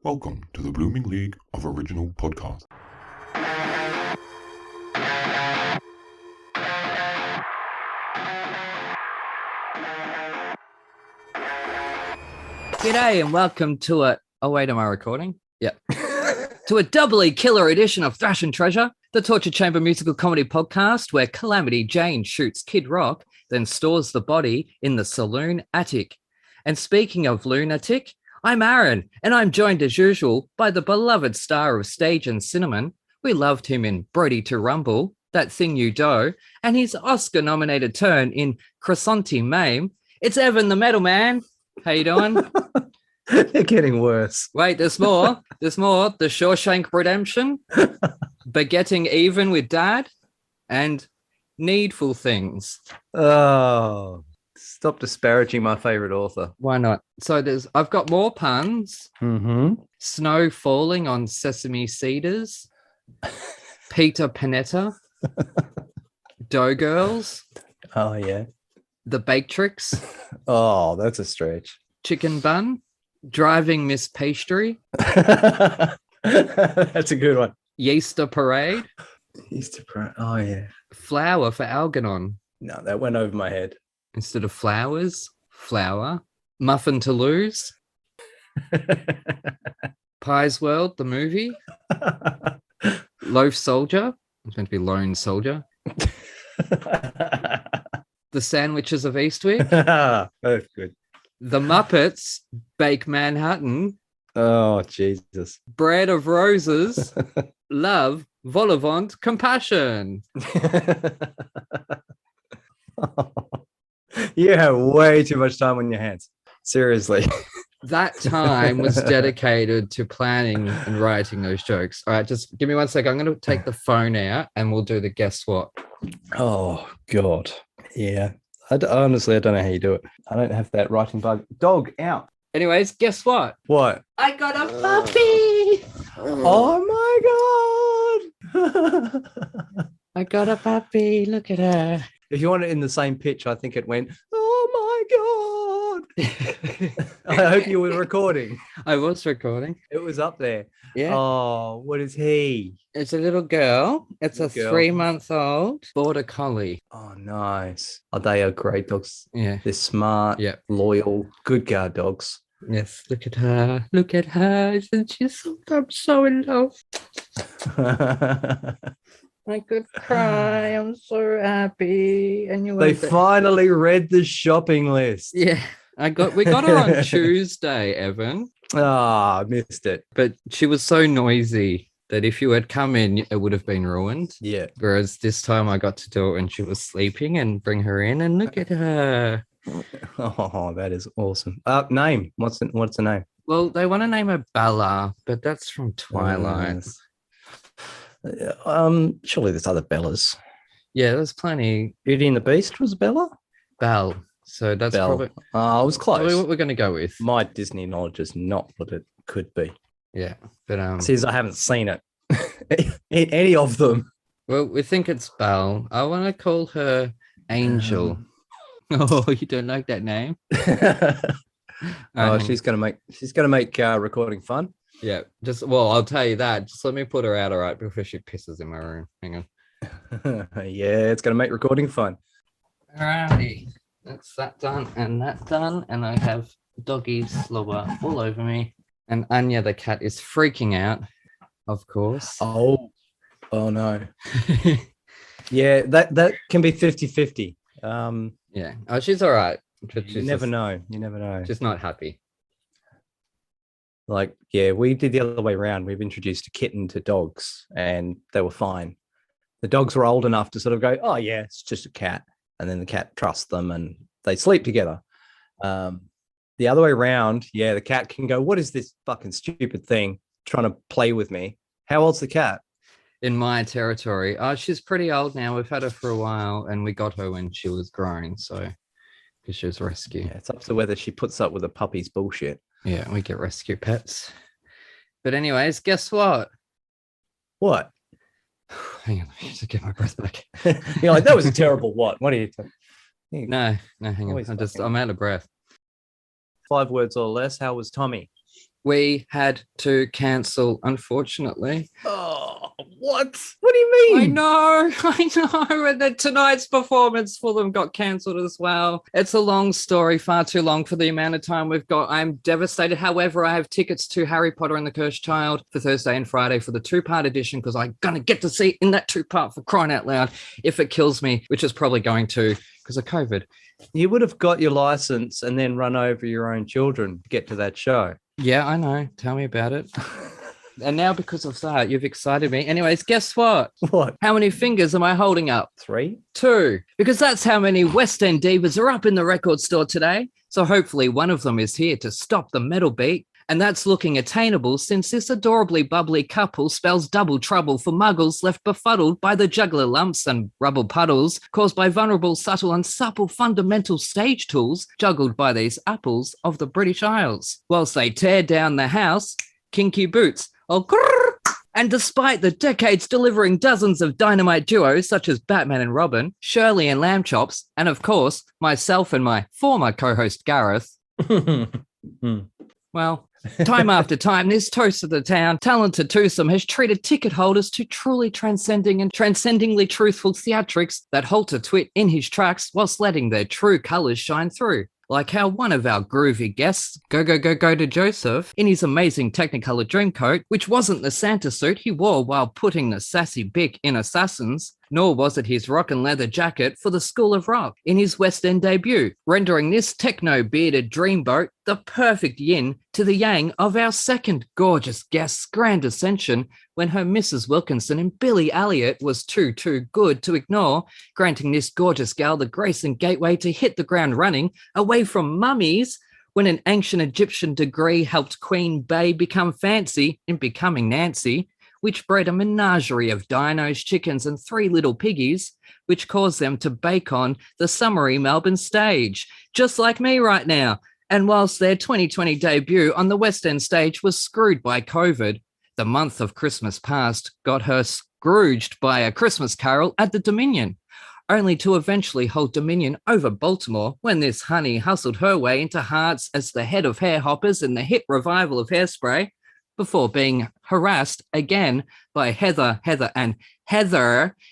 Welcome to the Blooming League of Original Podcast. G'day and welcome to oh wait, am I recording? Yeah. To a doubly killer edition of Thrash and Treasure, the Torture Chamber musical comedy podcast where Calamity Jane shoots Kid Rock, then stores the body in the saloon attic. And speaking of lunatic, I'm Aaron, and I'm joined as usual by the beloved star of stage and cinnamon. We loved him in Brody to Rumble, That Thing You Do, and his Oscar-nominated turn in Croissante Mame. It's Evan the Metal Man. How you doing? They're getting worse. Wait, there's more. There's more. The Shawshank Redemption, Begetting Even with Dad, and Needful Things. Oh, stop disparaging my favorite author. Why not? So I've got more puns. Mm-hmm. Snow falling on sesame cedars. Peter Panetta. Dough Girls. Oh, yeah. The Baketrix. Oh, that's a stretch. Chicken Bun. Driving Miss Pastry. That's a good one. Yeaster Parade. Oh, yeah. Flower for Algernon. No, that went over my head. Instead of flowers, flower. Muffin to Lose. Pie's World, the movie. Loaf Soldier. It's meant to be Lone Soldier. The Sandwiches of Eastwick. That's good. The Muppets, Bake Manhattan. Oh, Jesus. Bread of Roses. Love, Volivant, Compassion. You have way too much time on your hands. Seriously. That time was dedicated to planning and writing those jokes. All right, just give me 1 second. I'm going to take the phone out and we'll do the guess what. Oh, God. Yeah. Honestly, I don't know how you do it. I don't have that writing bug. Dog, out. Anyways, guess what? What? I got a puppy. Oh, my God. I got a puppy. Look at her. If you want it in the same pitch, I think it went, oh, my God. I hope you were recording. I was recording. It was up there. Yeah. Oh, what is he? It's a little girl. It's a Girl. 3-month-old border collie. Oh, nice. Oh, they are great dogs. Yeah. They're smart, Yeah. loyal, good guard dogs. Yes. Look at her. Look at her. Isn't she so? I'm so in love. I could cry. I'm so happy. And you They went there. finally read the shopping list. Yeah. We got her on Tuesday, Evan. Ah, I missed it. But she was so noisy that if you had come in, it would have been ruined. Yeah. Whereas this time I got to do it when she was sleeping and bring her in and look at her. Oh, that is awesome. Name. What's the name? Well, they want to name her Bella, but that's from Twilight. Surely there's other Bellas. Yeah, there's plenty. Beauty and the Beast was Bella? Belle. So that's Belle. probably I was close. what we're going to go with. My Disney knowledge is not what it could be. Yeah, but Since I haven't seen it. Any of them. well, we think it's Belle. I want to call her Angel. Oh, you don't like that name? She's gonna make recording fun. Yeah, I'll tell you that. Just let me put her out, all right, before she pisses in my room. Hang on. Yeah, it's gonna make recording fun. Alrighty, that's that done and that done, and I have doggy slobber all over me. And Anya the cat is freaking out, of course. Oh no. Yeah, that can be 50-50. Yeah. Oh, she's all right. But You never know. She's not happy. Like, yeah, we did the other way around. We've introduced a kitten to dogs and they were fine. The dogs were old enough to sort of go, oh, yeah, it's just a cat. And then the cat trusts them and they sleep together. The other way around, yeah, the cat can go, what is this fucking stupid thing trying to play with me? How old's the cat? In my territory. She's pretty old now. We've had her for a while and we got her when she was grown. So, because she was rescue. Yeah, it's up to whether she puts up with a puppy's bullshit. Yeah, we get rescue pets. But anyways, guess what? What? Hang on, I have to get my breath back. You're like, that was a terrible what? What are you talking? No, hang on. Always I'm out of breath. 5 words or less. How was Tommy? we had to cancel, unfortunately. Oh, what? What do you mean? I know. And then tonight's performance for them got cancelled as well. It's a long story, far too long for the amount of time we've got. I'm devastated. However, I have tickets to Harry Potter and the Cursed Child for Thursday and Friday for the 2-part edition because I'm going to get to see it in that 2-part for crying out loud if it kills me, which is probably going to because of COVID. You would have got your license and then run over your own children to get to that show. Yeah, I know. Tell me about it. And now because of that, you've excited me. Anyways, guess what? What? How many fingers am I holding up? 3? 2. Because that's how many West End Divas are up in the record store today. So hopefully one of them is here to stop the metal beat. And that's looking attainable since this adorably bubbly couple spells double trouble for muggles left befuddled by the juggler lumps and rubble puddles caused by vulnerable, subtle and supple fundamental stage tools juggled by these apples of the British Isles. Whilst they tear down the house, kinky boots, and despite the decades delivering dozens of dynamite duos such as Batman and Robin, Shirley and Lamb Chops, and of course, myself and my former co-host Gareth, well, time after time, this toast of the town, talented twosome, has treated ticket holders to truly transcending and transcendingly truthful theatrics that halt a twit in his tracks whilst letting their true colours shine through. Like how one of our groovy guests, go to Joseph, in his amazing Technicolor Dreamcoat, which wasn't the Santa suit he wore while putting the sassy Bic in Assassins, nor was it his rock and leather jacket for the School of Rock in his West End debut, rendering this techno-bearded Dreamboat the perfect yin to the yang of our second gorgeous guest's grand ascension when her Mrs. Wilkinson and Billy Elliot was too good to ignore, granting this gorgeous gal the grace and gateway to hit the ground running away from mummies when an ancient Egyptian degree helped Queen Bea become fancy in becoming Nancy, which bred a menagerie of dinos, chickens, and 3 little piggies, which caused them to bake on the summery Melbourne stage, just like me right now. And whilst their 2020 debut on the West End stage was screwed by COVID, the month of Christmas past got her scrooged by A Christmas Carol at the Dominion, only to eventually hold dominion over Baltimore when this honey hustled her way into hearts as the head of Hair Hoppers in the hit revival of Hairspray, before being harassed again by Heather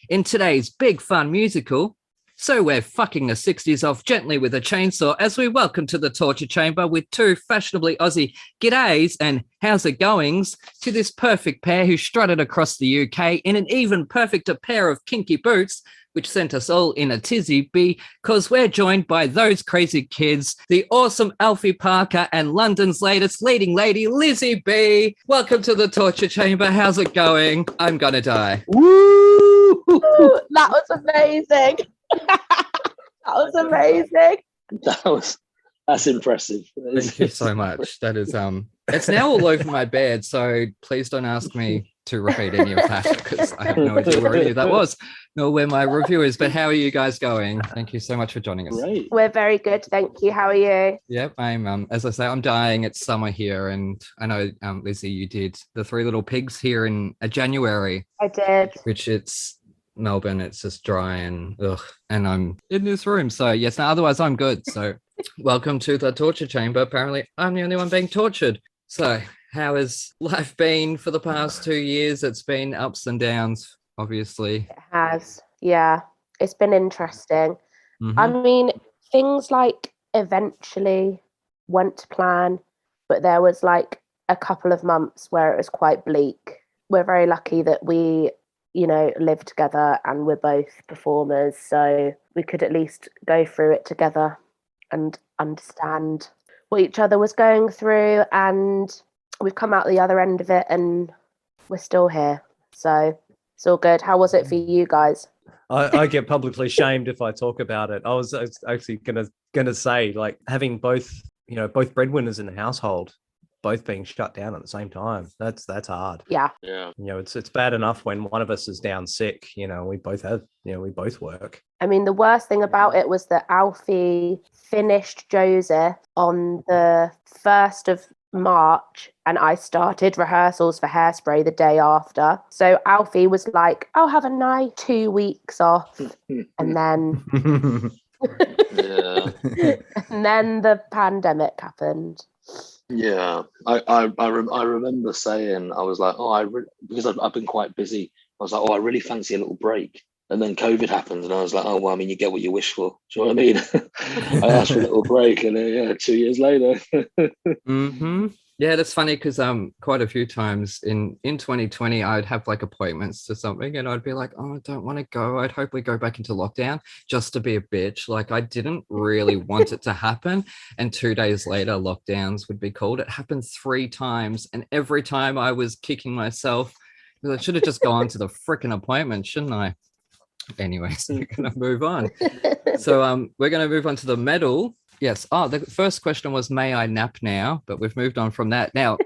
in today's big fun musical. So we're fucking the 60s off gently with a chainsaw as we welcome to the torture chamber with 2 fashionably Aussie g'days and how's it goings to this perfect pair who strutted across the UK in an even perfecter pair of kinky boots, which sent us all in a tizzy because we're joined by those crazy kids, the awesome Alfie Parker and London's latest leading lady, Lizzie Bea. Welcome to the torture chamber. How's it going? I'm gonna die. Woo! That was amazing. That was amazing. That's impressive. Thank you so much. That is it's now all over my bed, so please don't ask me to repeat any of that because I have no idea where any of that was, nor where my review is. But how are you guys going? Thank you so much for joining us. Great. We're very good, thank you. How are you? Yep, I'm as I say, I'm dying. It's summer here, and I know Lizzie, you did the 3 Little Pigs here in January. I did. Which it's Melbourne, it's just dry and ugh, and I'm in this room. So yes, no, otherwise I'm good. So welcome to the torture chamber. Apparently I'm the only one being tortured. So how has life been for the past 2 years? It's been ups and downs, obviously. It has. Yeah, it's been interesting. Mhm. I mean, things like eventually went to plan, but there was like a couple of months where it was quite bleak. We're very lucky that we, live together and we're both performers, so we could at least go through it together and understand what each other was going through, and we've come out the other end of it and we're still here, so it's all good. How was it for you guys? I get publicly shamed if I talk about it. I was actually gonna say, like, having both breadwinners in the household both being shut down at the same time, that's hard. Yeah. It's bad enough when one of us is down sick. We both work. I mean, the worst thing about it was that Alfie finished Joseph on the 1st of March and I started rehearsals for Hairspray the day after. So Alfie was like, I'll have a nice 2 weeks off. And then Yeah. and then the pandemic happened. Yeah, I remember saying, I was like, because I've been quite busy. I was like, I really fancy a little break. And then COVID happened, and I was like, oh well, I mean, you get what you wish for. Do you know what I mean? I asked for a little break, and then 2 years later. Mm-hmm. Yeah, that's funny because quite a few times in 2020 I'd have like appointments to something and I'd be like, oh, I don't want to go. I'd hope we go back into lockdown just to be a bitch. Like I didn't really want it to happen. And 2 days later, lockdowns would be called. It happened 3 times, and every time I was kicking myself because I should have just gone to the freaking appointment, shouldn't I? Anyways, we're gonna move on. So we're gonna move on to the medal. Yes. Oh, the first question was, may I nap now? But we've moved on from that. Now,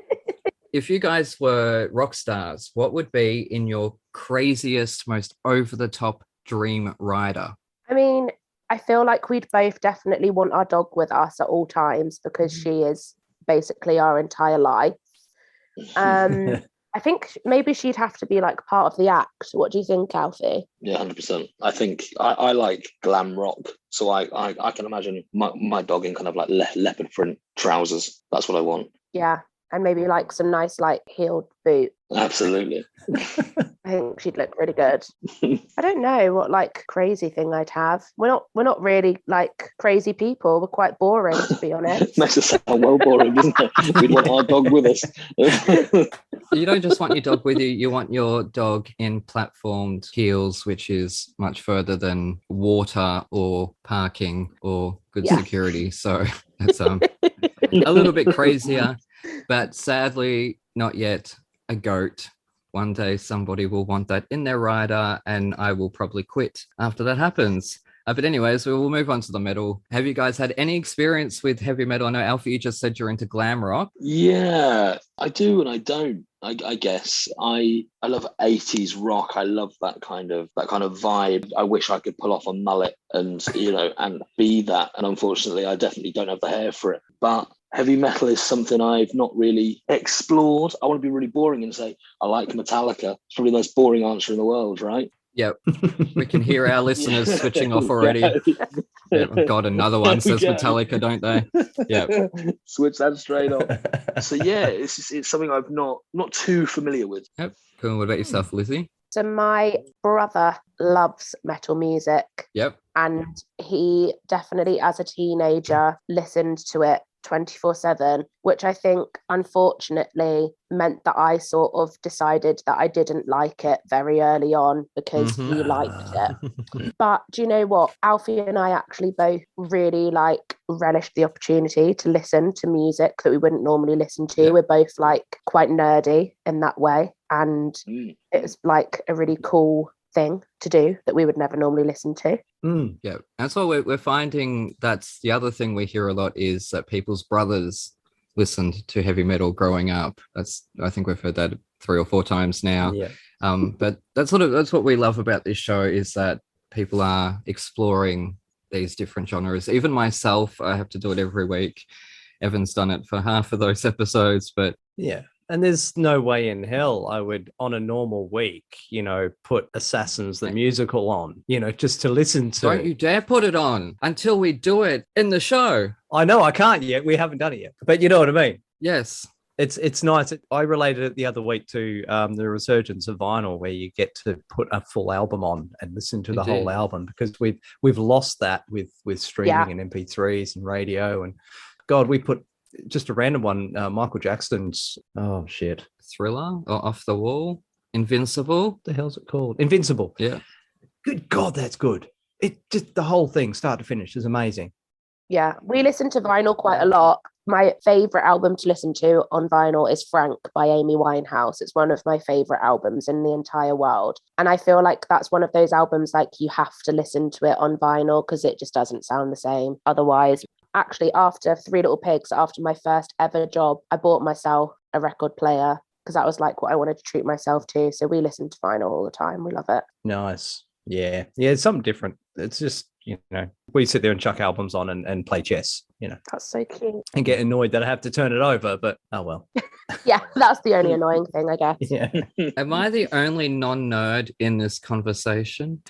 if you guys were rock stars, what would be in your craziest, most over-the-top dream rider? I mean, I feel like we'd both definitely want our dog with us at all times because she is basically our entire life. I think maybe she'd have to be like part of the act. What do you think, Alfie? Yeah, 100%. I think I like glam rock, so I can imagine my dog in kind of like leopard print trousers. That's what I want. Yeah, and maybe like some nice like heeled boot. Absolutely. I think she'd look really good. I don't know what like crazy thing I'd have. We're not really like crazy people. We're quite boring, to be honest. Makes us sound well boring, doesn't it? We'd want our dog with us. You don't just want your dog with you, you want your dog in platformed heels, which is much further than water or parking or good security. So that's a little bit crazier, but sadly not yet a goat. One day somebody will want that in their rider and I will probably quit after that happens. But anyways, we will move on to the metal. Have you guys had any experience with heavy metal? I know, Alfie, you just said you're into glam rock. Yeah, I do and I don't. I guess I love 80s rock. I love that kind of vibe. I wish I could pull off a mullet and and be that. And unfortunately, I definitely don't have the hair for it. But heavy metal is something I've not really explored. I want to be really boring and say I like Metallica. It's probably the most boring answer in the world, right? Yep. We can hear our listeners switching off already. Yeah, God, another one says Metallica, don't they? Yeah. Switch that straight off. So yeah, it's something I've not too familiar with. Yep. Cool. What about yourself, Lizzie? So my brother loves metal music. Yep. And he definitely, as a teenager, listened to it 24/7, which I think unfortunately meant that I sort of decided that I didn't like it very early on because he liked it. But do you know what? Alfie and I actually both really relished the opportunity to listen to music that we wouldn't normally listen to. We're both quite nerdy in that way, and it was like a really cool thing to do that we would never normally listen to. Yeah, that's what we're finding. That's the other thing we hear a lot is that people's brothers listened to heavy metal growing up. I think we've heard that 3 or 4 times now. Yeah. But that's what we love about this show is that people are exploring these different genres. Even myself, I have to do it every week. Evan's done it for half of those episodes, but yeah. And there's no way in hell I would, on a normal week, put Assassins the musical on, just to listen to. Don't you dare put it on until we do it in the show. I know I can't yet. We haven't done it yet. But you know what I mean? Yes. It's nice. I related it the other week to the resurgence of vinyl, where you get to put a full album on and listen to the whole album, because we've lost that with streaming and MP3s and radio. And God, we put just a random one, Michael Jackson's Thriller or Off the Wall, Invincible. What the hell's it called? Invincible. Yeah. Good God, that's good. It just, the whole thing start to finish is amazing. Yeah, we listen to vinyl quite a lot. My favorite album to listen to on vinyl is Frank by Amy Winehouse. It's one of my favorite albums in the entire world. And I feel like that's one of those albums you have to listen to it on vinyl because it just doesn't sound the same otherwise. Actually, after Three Little Pigs, after my first ever job, I bought myself a record player because that was what I wanted to treat myself to. So we listen to vinyl all the time. We love it. Nice. Yeah. Yeah, it's something different. It's just, we sit there and chuck albums on and play chess, That's so cute. and get annoyed that I have to turn it over, but oh well. Yeah, that's the only annoying thing, I guess. Yeah. Am I the only non-nerd in this conversation?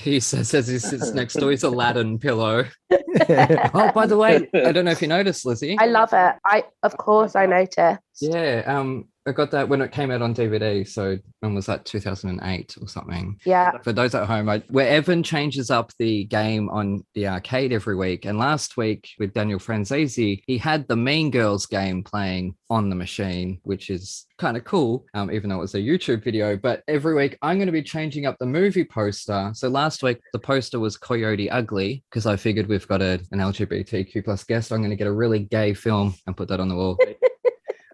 He says as he sits next to his Aladdin pillow. Oh, by the way, I don't know if you noticed, Lizzie. I love it. Of course I noticed. Yeah, I got that when it came out on DVD. So when was that? 2008 or something. Yeah. For those at home, where Evan changes up the game on the arcade every week. And last week with Daniel Franzese, he had the Mean Girls game playing on the machine, which is kind of cool, even though it was a YouTube video. But every week I'm going to be changing up the movie poster. So last week the poster was Coyote Ugly, because I figured we've got an LGBTQ plus guest. I'm going to get a really gay film and put that on the wall.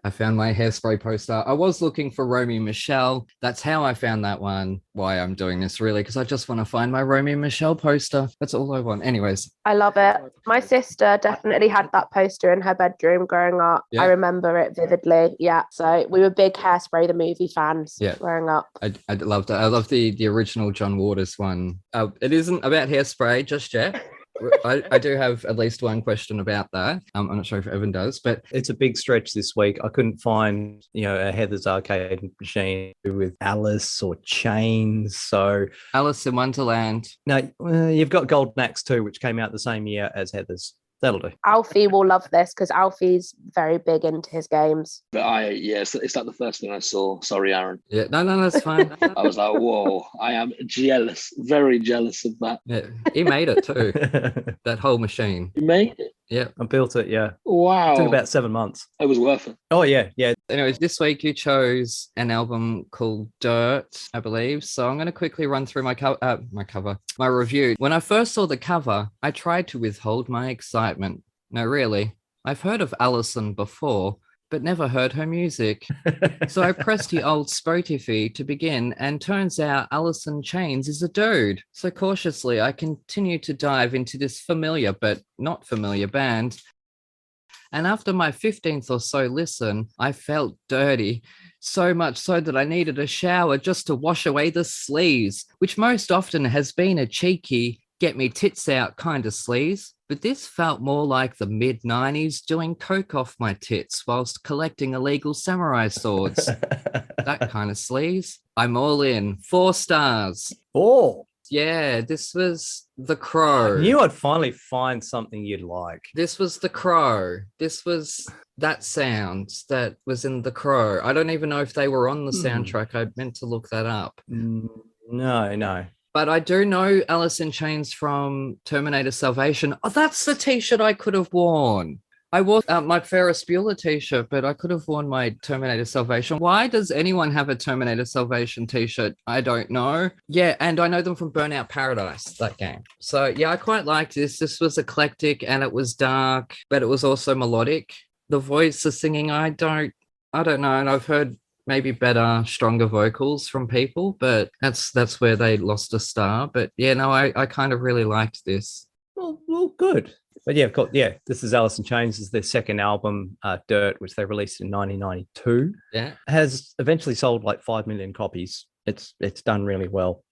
I found my Hairspray poster. I was looking for Romy Michelle. That's how I found that one. Why I'm doing this, really, because I just want to find my Romy Michelle poster. That's all I want. Anyways. I love it. My sister definitely had that poster in her bedroom growing up. Yeah. I remember it vividly. Yeah. So we were big Hairspray, the movie fans growing up. I loved it. I love the original John Waters one. It isn't about Hairspray just yet. I do have at least one question about that. I'm not sure if Evan does, but it's a big stretch this week. I couldn't find, a Heather's Arcade machine with Alice or Chains. So Alice in Wonderland. No, you've got Golden Axe too, which came out the same year as Heather's. That'll do. Alfie will love this because Alfie's very big into his games. But it's like the first thing I saw. Sorry, Aaron. Yeah, no, that's fine. I was like, whoa, I am jealous, very jealous of that. Yeah, he made it too. That whole machine. You made it? Yeah. I built it, yeah. Wow. It took about 7 months. It was worth it. Oh, yeah. Anyways, this week you chose an album called Dirt, I believe. So I'm going to quickly run through my review. When I first saw the cover, I tried to withhold my excitement. No, really. I've heard of Alison before, but never heard her music. So I pressed the old Spotify to begin, and turns out Alison Chains is a dude. So cautiously, I continue to dive into this familiar but not familiar band. And after my 15th or so listen, I felt dirty. So much so that I needed a shower just to wash away the sleaze, which most often has been a cheeky, get me tits out kind of sleaze. But this felt more like the mid-90s doing coke off my tits whilst collecting illegal samurai swords. That kind of sleaze. I'm all in. 4 stars. Oh. Yeah, this was The Crow. I knew I'd finally find something you'd like. This was The Crow. This was that sound that was in The Crow. I don't even know if they were on the soundtrack. I meant to look that up. No. But I do know Alice in Chains from Terminator Salvation. Oh, that's the T-shirt I could have worn. I wore my Ferris Bueller T-shirt, but I could have worn my Terminator Salvation. Why does anyone have a Terminator Salvation T-shirt? I don't know. Yeah, and I know them from Burnout Paradise, that game. So yeah, I quite liked this. This was eclectic and it was dark, but it was also melodic. The voice, the singing, I don't know. And I've heard maybe better, stronger vocals from people, but that's where they lost a star. But yeah, no, I kind of really liked this. Well, good. But this is Alice in Chains. This is their second album, Dirt, which they released in 1992. Yeah. Has eventually sold like 5 million copies. It's done really well.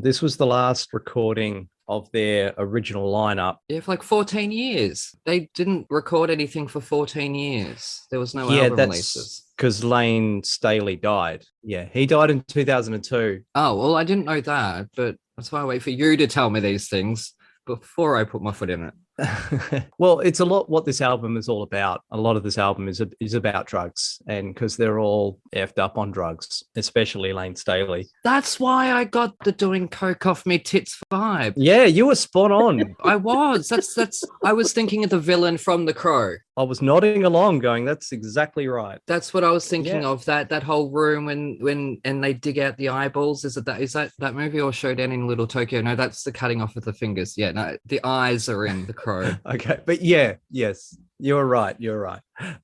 This was the last recording of their original lineup. Yeah, for like 14 years. They didn't record anything for 14 years. There was no album releases. Because Lane Staley died. Yeah, he died in 2002. Oh, well, I didn't know that, but that's why I wait for you to tell me these things before I put my foot in it. Well, it's a lot what this album is all about. A lot of this album is about drugs, and because they're all effed up on drugs, especially Lane Staley. That's why I got the doing coke off me tits vibe. Yeah, you were spot on. I was. That's. I was thinking of the villain from The Crow. I was nodding along, going, "That's exactly right." That's what I was thinking of. That whole room when they dig out the eyeballs. Is that movie or Showdown in Little Tokyo? No, that's the cutting off of the fingers. Yeah, no, the eyes are in The Crow. Okay, but yes, you're right.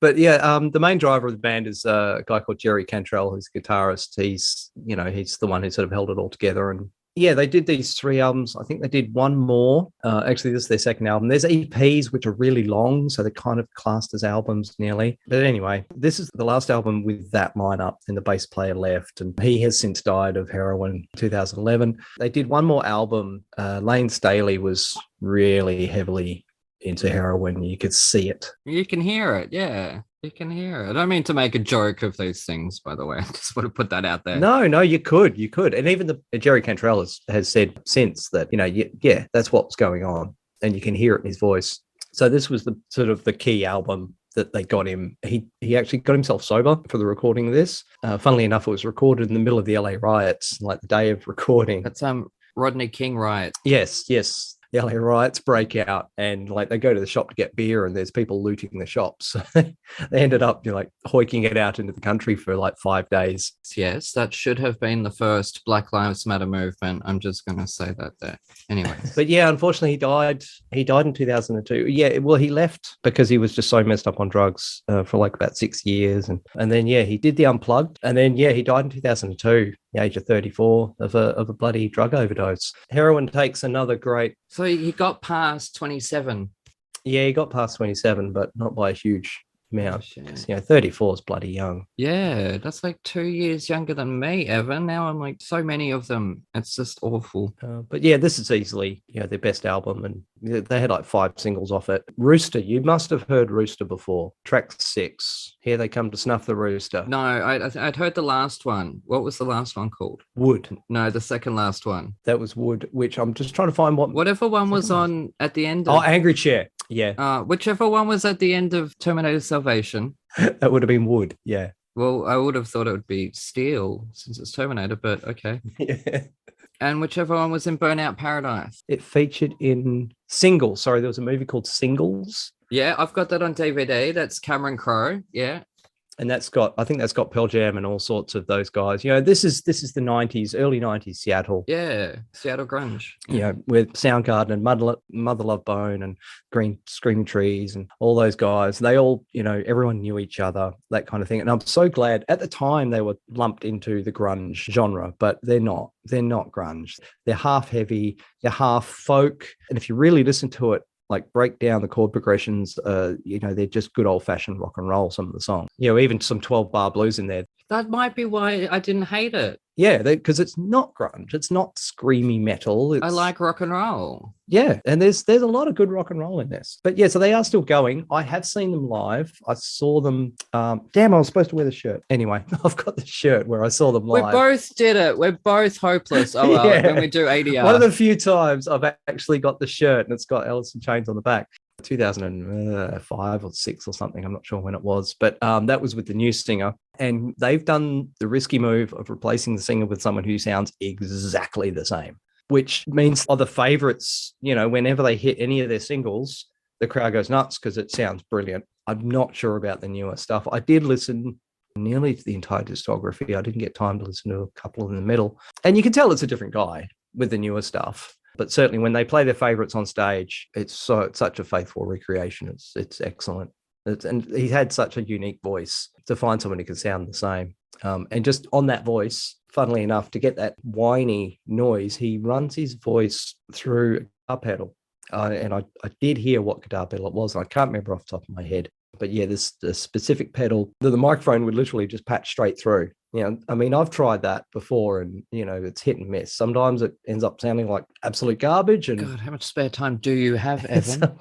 But yeah, the main driver of the band is a guy called Jerry Cantrell, who's a guitarist. He's the one who sort of held it all together. And yeah, they did these 3 albums. I think they did one more. Actually, this is their second album. There's EPs, which are really long, so they're kind of classed as albums nearly. But anyway, this is the last album with that lineup, and the bass player left, and he has since died of heroin in 2011. They did one more album. Lane Staley was really heavily into heroin. You could see it. You can hear it, yeah. You can hear it. I don't mean to make a joke of these things, by the way. I just want to put that out there. No, you could, and even the Jerry Cantrell has said since that yeah, that's what's going on, and you can hear it in his voice. So this was the sort of the key album that they got him. He actually got himself sober for the recording of this. Funnily enough, it was recorded in the middle of the LA riots, like the day of recording. That's Rodney King riot. Yes. The LA riots break out, and like they go to the shop to get beer, and there's people looting the shops. They ended up hoiking it out into the country for like 5 days. Yes, that should have been the first Black Lives Matter movement. I'm just going to say that there. Anyway. But yeah, unfortunately, he died in 2002. Yeah, well, he left because he was just so messed up on drugs for like about 6 years, and then he did the Unplugged, and then he died in 2002. The age of 34 of a bloody drug overdose. Heroin takes another great. So he got past 27. Yeah, he got past 27, but not by a huge amount. Oh, 34 is bloody young. Yeah, that's like 2 years younger than me, Evan. Now I'm like so many of them. It's just awful. But yeah, this is easily their best album, and they had like 5 singles off it. Rooster, you must have heard Rooster before. Track 6. Here They Come to Snuff the Rooster. No, I'd heard the last one. What was the last one called? Wood. No, the second last one. That was Wood, which I'm just trying to find whatever one was on at the end of... Oh, Angry Chair. Yeah. Whichever one was at the end of Terminator Salvation. That would have been Wood, yeah. Well, I would have thought it would be Steel since it's Terminator, but okay. Yeah. And whichever one was in Burnout Paradise. It featured in Singles. Sorry, there was a movie called Singles. Yeah, I've got that on DVD. That's Cameron Crowe. Yeah. And I think that's got Pearl Jam and all sorts of those guys. This is the 90s, early 90s Seattle. Yeah, Seattle grunge. With Soundgarden and Mother Love Bone and Green Screaming Trees and all those guys. They all, everyone knew each other, that kind of thing. And I'm so glad at the time they were lumped into the grunge genre, but they're not. They're not grunge. They're half heavy, they're half folk. And if you really listen to it, like break down the chord progressions, they're just good old fashioned rock and roll, some of the songs. Even some 12-bar blues in there. That might be why I didn't hate it. Yeah, because it's not grunge. It's not screamy metal. I like rock and roll. Yeah, and there's a lot of good rock and roll in this. But yeah, so they are still going. I have seen them live. I saw them. Damn, I was supposed to wear the shirt. Anyway, I've got the shirt where I saw them live. We both did it. We're both hopeless. Oh, well, when we do ADR. One of the few times I've actually got the shirt and it's got Alice in Chains on the back. 2005 or 6 or something. I'm not sure when it was, but that was with the new singer. And they've done the risky move of replacing the singer with someone who sounds exactly the same, which means other favorites, whenever they hit any of their singles, the crowd goes nuts because it sounds brilliant. I'm not sure about the newer stuff. I did listen nearly to the entire discography. I didn't get time to listen to a couple in the middle. And you can tell it's a different guy with the newer stuff. But certainly when they play their favorites on stage, it's such a faithful recreation. It's excellent. And he had such a unique voice to find someone who can sound the same. And just on that voice, funnily enough, to get that whiny noise, he runs his voice through a guitar pedal. And I did hear what guitar pedal it was. And I can't remember off the top of my head. But yeah, this specific pedal, the microphone would literally just patch straight through. I've tried that before and, it's hit and miss. Sometimes it ends up sounding like absolute garbage. And God, how much spare time do you have, Evan?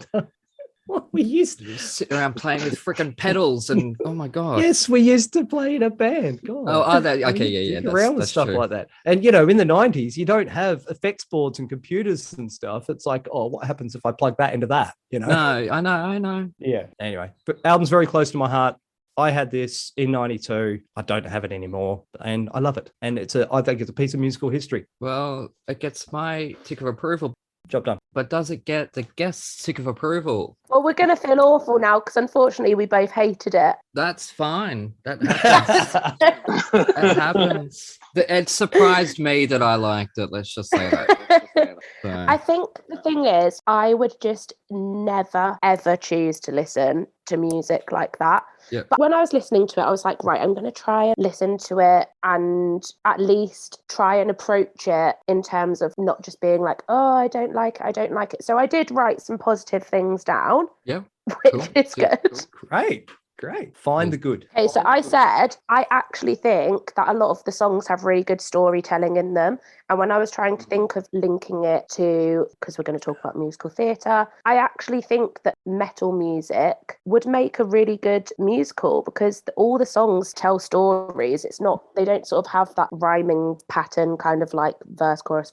What we used to sit around playing with freaking pedals and oh my God. Yes, we used to play in a band. God. Okay, around with stuff true. Like that. And in the 90s, you don't have effects boards and computers and stuff. It's like, oh, what happens if I plug that into that? No, I know. Yeah. Anyway, but album's very close to my heart. I had this in 92. I don't have it anymore, and I love it. And I think it's a piece of musical history. Well, it gets my tick of approval. Job done. But does it get the guest's tick of approval? Well, we're going to feel awful now because unfortunately we both hated it. That's fine. That happens. It happens. It surprised me that I liked it. Let's just say that. So. I think the thing is, I would just never, ever choose to listen to music like that. Yep. But when I was listening to it, I was like, right, I'm going to try and listen to it and at least try and approach it in terms of not just being like, oh, I don't like it. So I did write some positive things down, yeah, which is good. Great. Great. Find the good. Okay, so I said I actually think that a lot of the songs have really good storytelling in them. And when I was trying to think of linking it to, because we're going to talk about musical theatre, I actually think that metal music would make a really good musical because all the songs tell stories. It's not, they don't sort of have that rhyming pattern, kind of like verse, chorus,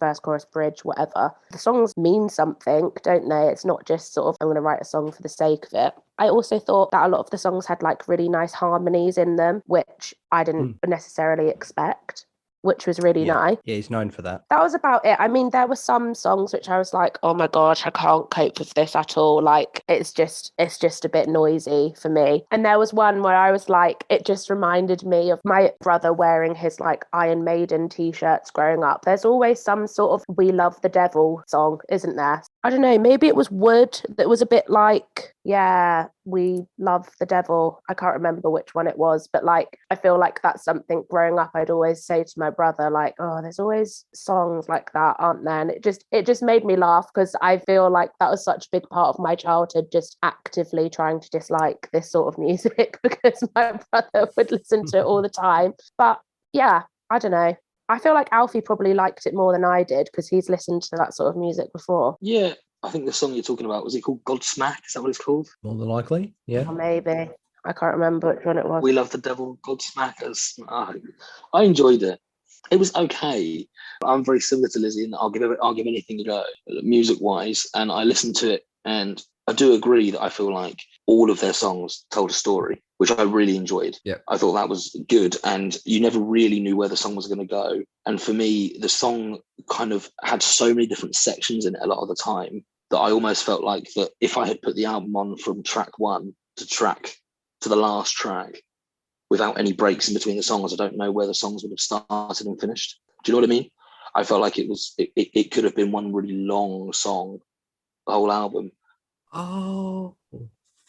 bridge, whatever. The songs mean something, don't they? It's not just sort of, I'm going to write a song for the sake of it. I also thought that a lot of the songs had like really nice harmonies in them, which I didn't necessarily expect, which was really nice. Yeah, he's known for that. That was about it. I mean, there were some songs which I was like, oh my gosh, I can't cope with this at all. Like, it's just a bit noisy for me. And there was one where I was like, it just reminded me of my brother wearing his like Iron Maiden t-shirts growing up. There's always some sort of We Love the Devil song, isn't there? I don't know, maybe it was Wood that was a bit like, yeah, we love the devil. I can't remember which one it was, but like, I feel like that's something growing up I'd always say to my brother, like, oh, there's always songs like that, aren't there? And it just made me laugh because I feel like that was such a big part of my childhood, just actively trying to dislike this sort of music because my brother would listen to it all the time. But yeah, I don't know. I feel like Alfie probably liked it more than I did because he's listened to that sort of music before. Yeah, I think the song you're talking about, was it called Godsmack? Is that what it's called? More than likely, yeah. Or maybe. I can't remember which one it was. We Love the Devil, Godsmackers. I enjoyed it. It was okay. I'm very similar to Lizzie, and I'll give anything a go, music-wise, and I listened to it, and I do agree that I feel like all of their songs told a story, which I really enjoyed. Yeah. I thought that was good, and you never really knew where the song was going to go. And for me, the song kind of had so many different sections in it a lot of the time that I almost felt like that if I had put the album on from track one to the last track without any breaks in between the songs, I don't know where the songs would have started and finished. Do you know what I mean? I felt like it could have been one really long song, the whole album. Oh,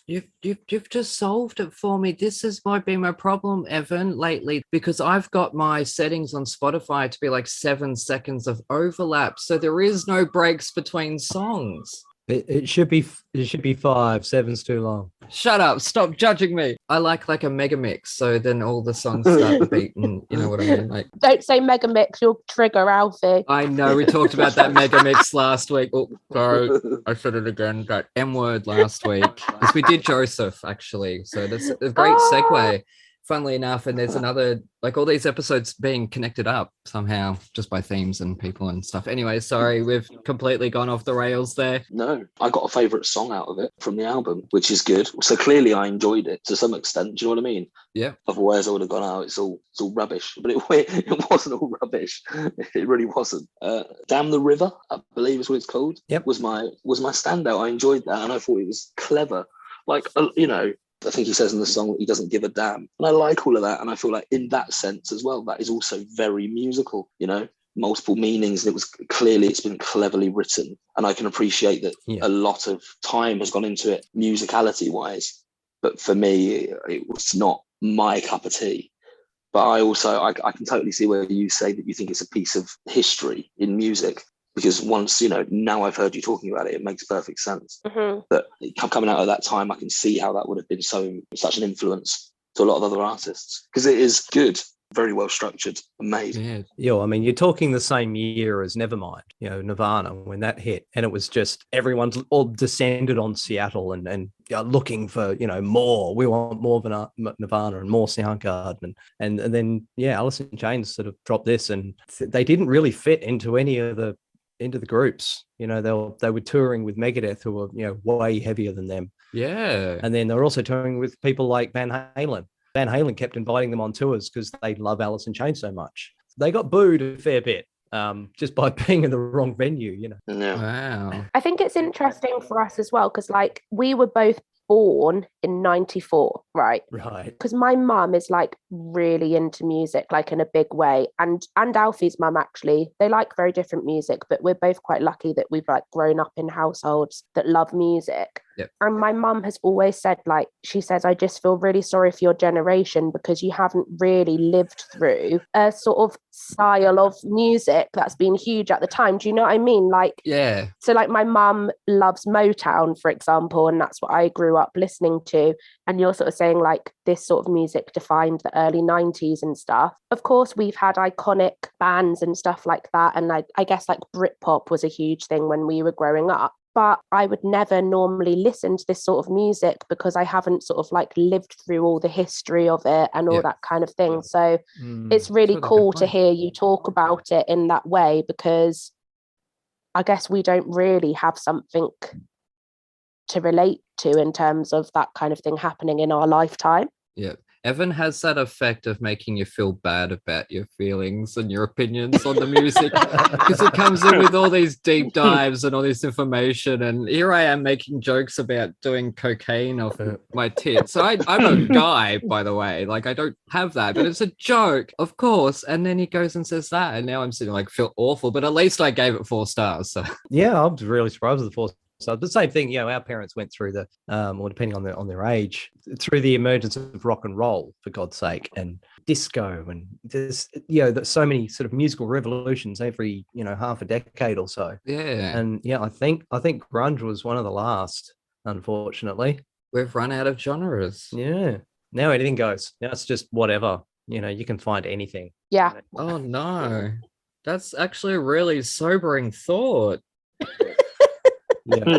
you've just solved it for me. This has been my problem, Evan, lately, because I've got my settings on Spotify to be like 7 seconds of overlap, so there is no breaks between songs. It should be 5. 7's too long. Shut up! Stop judging me. I like a mega mix, so then all the songs start beating. You know what I mean? Like, don't say mega mix, you'll trigger Alfie. I know we talked about that mega mix last week. Oh, sorry, I said it again. That M word last week because we did Joseph actually. So that's a great segue. Funnily enough, and there's another, like all these episodes being connected up somehow just by themes and people and stuff. Anyway, sorry, we've completely gone off the rails there. No, I got a favourite song out of it from the album, which is good. So clearly I enjoyed it to some extent. Do you know what I mean? Yeah. Otherwise I would have gone, oh, it's all rubbish. But it wasn't all rubbish. It really wasn't. Damn the River, I believe is what it's called. Yep. Was my standout. I enjoyed that and I thought it was clever. Like, you know, I think he says in the song that he doesn't give a damn. And I like all of that. And I feel like in that sense as well, that is also very musical, you know, multiple meanings. And it's been cleverly written. And I can appreciate that a lot of time has gone into it musicality wise. But for me, it was not my cup of tea. But I can totally see where you say that you think it's a piece of history in music. Because once, you know, now I've heard you talking about it, it makes perfect sense. Mm-hmm. But coming out of that time, I can see how that would have been such an influence to a lot of other artists. Because it is good, very well structured and made. Yeah, I mean, you're talking the same year as Nevermind, you know, Nirvana, when that hit. And it was just everyone's all descended on Seattle and looking for, you know, more. We want more of Nirvana and more Soundgarden. And then, Alice in Chains sort of dropped this and they didn't really fit into any of the groups. You know, they were touring with Megadeth, who were, you know, way heavier than them. Yeah. And then they were also touring with people like Van Halen. Van Halen kept inviting them on tours because they love Alice in Chains so much. They got booed a fair bit just by being in the wrong venue, you know. Yeah. Wow. I think it's interesting for us as well because like we were both born in 94, right? Because my mum is like really into music, like in a big way, and Alfie's mum actually, they like very different music, but we're both quite lucky that we've like grown up in households that love music. Yep. And my mum has always said, like, she says, I just feel really sorry for your generation because you haven't really lived through a sort of style of music that's been huge at the time. Do you know what I mean? Like, Yeah. so like my mum loves Motown, for example, and that's what I grew up listening to. And you're sort of saying like this sort of music defined the early 90s and stuff. Of course, we've had iconic bands and stuff like that. And I guess like Britpop was a huge thing when we were growing up. But I would never normally listen to this sort of music because I haven't sort of like lived through all the history of it and all that kind of thing. So it's really cool to hear you talk about it in that way, because I guess we don't really have something to relate to in terms of that kind of thing happening in our lifetime. Yeah. Evan has that effect of making you feel bad about your feelings and your opinions on the music, because it comes in with all these deep dives and all this information. And here I am making jokes about doing cocaine off my tits. So I'm a guy, by the way. Like, I don't have that, but it's a joke, of course. And then he goes and says that. And now I'm sitting like, feel awful. But at least I gave it 4 stars. So Yeah, I was really surprised with the 4 So the same thing, you know, our parents went through the, or depending on their age, through the emergence of rock and roll, for God's sake, and disco, and there's, you know, there's so many sort of musical revolutions every, you know, half a decade or so. yeah, And yeah, I think grunge was one of the last, unfortunately. we've run out of genres. Yeah, now anything goes. Now it's just whatever. You know, you can find anything. Yeah. Oh no, that's actually a really sobering thought. Yeah.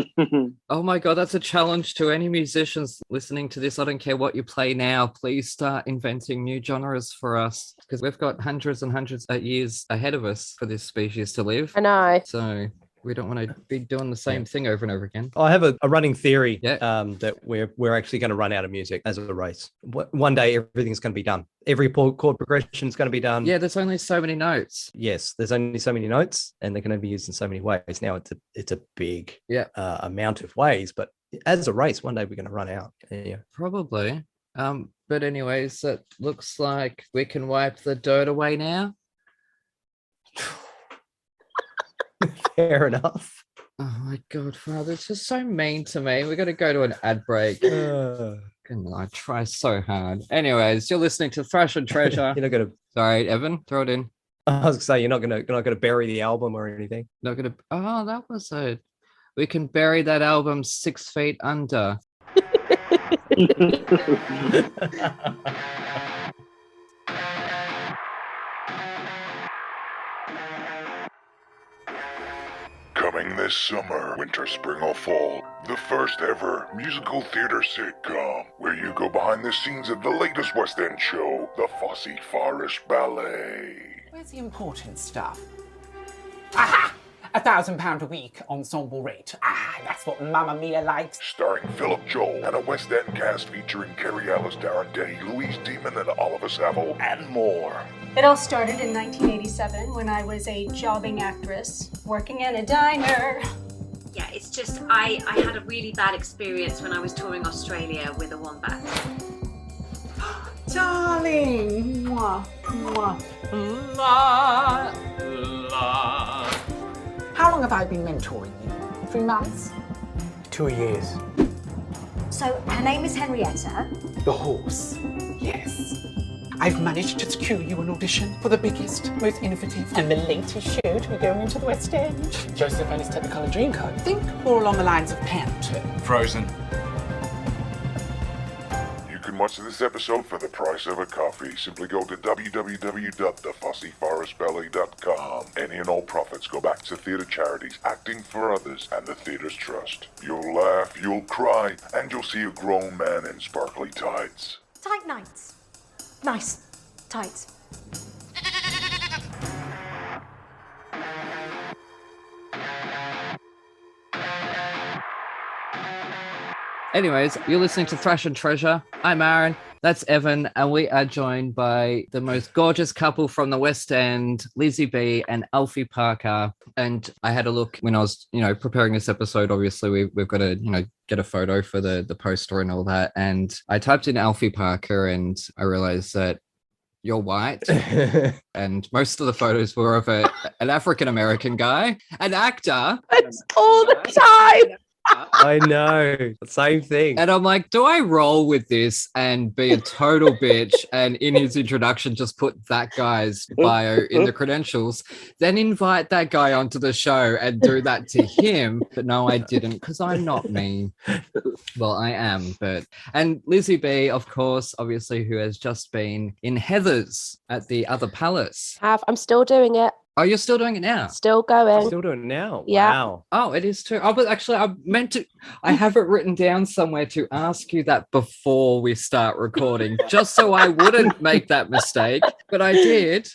Oh my God, that's a challenge to any musicians listening to this. I don't care what you play now. Please start inventing new genres for us, because we've got hundreds and hundreds of years ahead of us for this species to live. I know. So we don't want to be doing the same thing over and over again. I have a running theory Yeah. that we're actually going to run out of music as a race. One day, everything's going to be done. Every chord progression is going to be done. Yeah, there's only so many notes. Yes, there's only so many notes, and they're going to be used in so many ways. Now it's a big amount of ways, but as a race, one day we're going to run out. Yeah, Probably. But anyways, it looks like we can wipe the dirt away now. fair enough. Oh my God, Father, it's just so mean to me. We're going to go to an ad break. I try so hard. Anyways, you're listening to Thrash and Treasure. You're not going to. Sorry, Evan, throw it in. I was going to say you're not going to bury the album or anything. Not going to. Oh, that was it. We can bury that album 6 feet under. Coming this summer, winter, spring, or fall, the first ever musical theater sitcom, where you go behind the scenes of the latest West End show, the Fosse Forest Ballet. Where's the important stuff? Aha! £1,000 a week ensemble rate. Ah, that's what Mamma Mia likes. Starring Philip Joel and a West End cast featuring Kerry Ellis, Darren Day, Louise Demon, and Oliver Saville, and more. It all started in 1987 when I was a jobbing actress working in a diner. Yeah, it's just I had a really bad experience when I was touring Australia with a wombat. Darling! Mwah, mwah. La, la. How long have I been mentoring you? 3 months? 2 years. So her name is Henrietta. The horse. Yes. I've managed to secure you an audition for the biggest, most innovative, and the latest show to be going into the West End. Joseph and his Technicolor Dreamcoat. Think more along the lines of Pant. Frozen. You can watch this episode for the price of a coffee. Simply go to www.thefosseforestballet.com. Any and all profits go back to theatre charities, acting for others, and the Theatre's Trust. You'll laugh, you'll cry, and you'll see a grown man in sparkly tights. Tight nights. Nice. Tights. Anyways, you're listening to Thrash and Treasure. I'm Aaron. That's Evan, and we are joined by the most gorgeous couple from the West End, Lizzie Bea and Alfie Parker. And I had a look when I was, preparing this episode. Obviously, we've got to, get a photo for the poster and all that. And I typed in Alfie Parker, and I realized that you're white. And most of the photos were of an African-American guy, an actor. It's all the time. I know. Same thing. And I'm like, do I roll with this and be a total bitch and in his introduction just put that guy's bio in the credentials, then invite that guy onto the show and do that to him? But no, I didn't, because I'm not mean. Well, I am, but... And Lizzie Bea, of course, obviously, who has just been in Heathers at the other palace. I'm still doing it. Oh, you're still doing it now? Still going. Still doing it now. Yeah. Wow. Oh, it is too. Oh, but actually, I have it written down somewhere to ask you that before we start recording, just so I wouldn't make that mistake. But I did.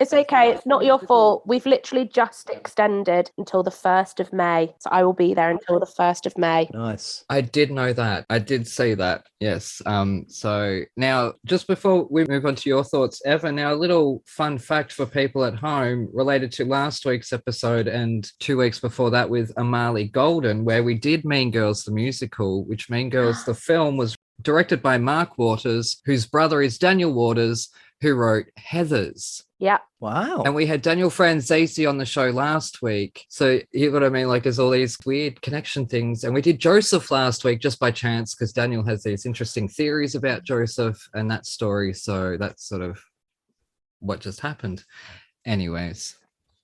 It's okay. It's not your fault. We've literally just extended until the 1st of May. So I will be there until the 1st of May. Nice. I did know that. I did see that. Yes. So now, just before we move on to your thoughts, Evan, now a little fun fact for people at home related to last week's episode and 2 weeks before that with Amali Golden, where we did Mean Girls the musical, which Mean Girls the film was directed by Mark Waters, whose brother is Daniel Waters, who wrote Heathers. Yeah. Wow. And we had Daniel Franzese on the show last week. So you know what I mean? Like there's all these weird connection things. And we did Joseph last week just by chance because Daniel has these interesting theories about Joseph and that story. So that's sort of what just happened. Anyways.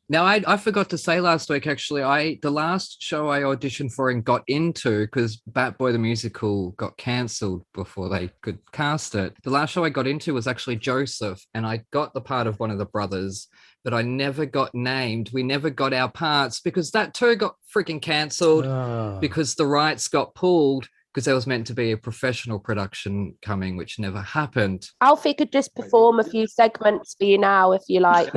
Now, I forgot to say last week, actually, the last show I auditioned for and got into, because Bat Boy the Musical got cancelled before they could cast it. The last show I got into was actually Joseph, and I got the part of one of the brothers, but I never got named. We never got our parts because that too got freaking cancelled because the rights got pulled because there was meant to be a professional production coming, which never happened. Alfie could just perform a few segments for you now, if you like.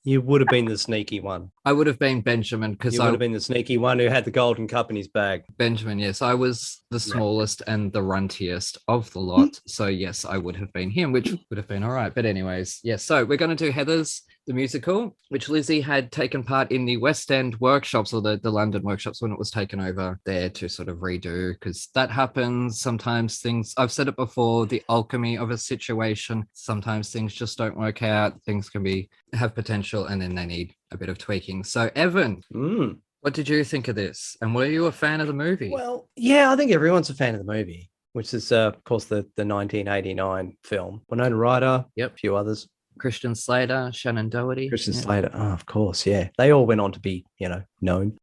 You would have been the sneaky one. I would have been Benjamin because You would have been the sneaky one who had the golden cup in his bag. Benjamin, yes. I was the smallest and the runtiest of the lot. So, yes, I would have been him, which would have been all right. But anyways, yes. So we're going to do Heathers, the musical, which Lizzie had taken part in the West End workshops or the London workshops when it was taken over there to sort of redo, because that happens. Sometimes things, I've said it before, the alchemy of a situation. Sometimes things just don't work out. Things can have potential and then they need a bit of tweaking. So, Evan, what did you think of this? And were you a fan of the movie? Well, yeah, I think everyone's a fan of the movie, which is, of course, the 1989 film. Winona Ryder, a few others. Christian Slater, Shannon Doherty. Slater, of course, yeah. They all went on to be, known.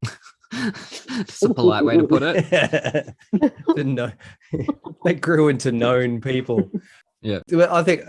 It's a polite way to put it. Didn't know. They grew into known people. Yeah. I think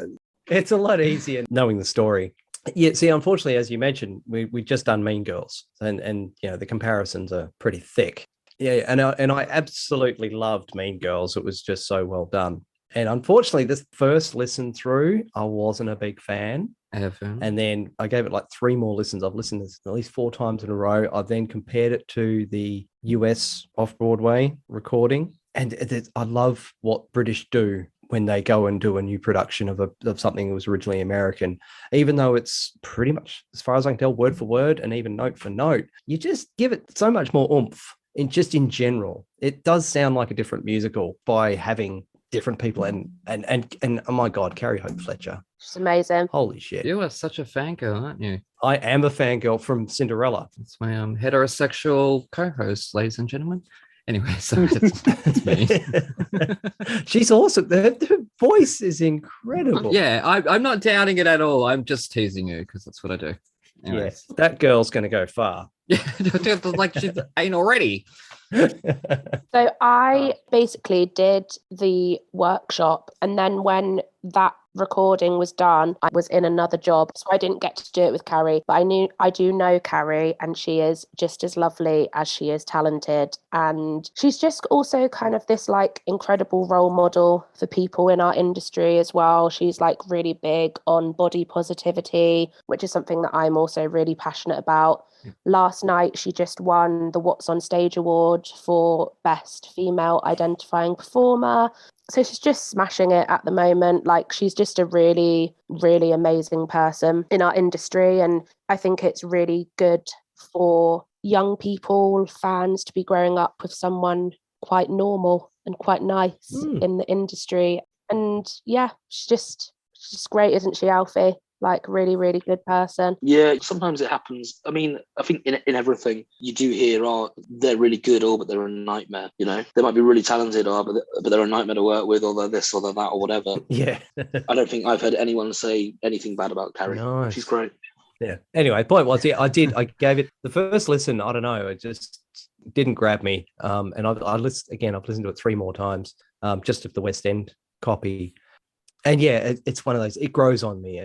it's a lot easier knowing the story. Yeah, see, unfortunately, as you mentioned, we just done Mean Girls, and the comparisons are pretty thick. Yeah, and I absolutely loved Mean Girls. It was just so well done. And unfortunately, this first listen through, I wasn't a big fan. Evan. And then I gave it like 3 more listens. I've listened to this at least 4 times in a row. I then compared it to the US off-Broadway recording. And I love what British do when they go and do a new production of something that was originally American, even though it's pretty much, as far as I can tell, word for word and even note for note, you just give it so much more oomph. In general, it does sound like a different musical by having different people and oh my God, Carrie Hope Fletcher. She's amazing. Holy shit. You are such a fangirl, aren't you? I am a fangirl from Cinderella. It's my heterosexual co-host, ladies and gentlemen. Anyway, so that's me. She's awesome. Her voice is incredible. Yeah, I'm not doubting it at all. I'm just teasing you because that's what I do. Anyways. Yeah, that girl's going to go far. Yeah, like she ain't already. So I basically did the workshop, and then when that recording was done, I was in another job, so I didn't get to do it with Carrie, but I do know Carrie, and she is just as lovely as she is talented, and she's just also kind of this like incredible role model for people in our industry as well. She's like really big on body positivity, which is something that I'm also really passionate about. Last night she just won the What's on Stage award for Best Female Identifying Performer. So she's just smashing it at the moment. Like, she's just a really, really amazing person in our industry. And I think it's really good for young people, fans, to be growing up with someone quite normal and quite nice in the industry. And yeah, she's just great, isn't she, Alfie? like really, really good person. Yeah, sometimes it happens. I mean, I think in everything you do hear, oh, they're really good, but they're a nightmare. You know, they might be really talented, but they're a nightmare to work with, or they're this or they're that or whatever. Yeah. I don't think I've heard anyone say anything bad about Carrie. Nice. She's great. Yeah. Anyway, point was, I gave it the first listen. I don't know, it just didn't grab me. And I've listened to it 3 more times, just of the West End copy. And yeah, it's one of those. It grows on me.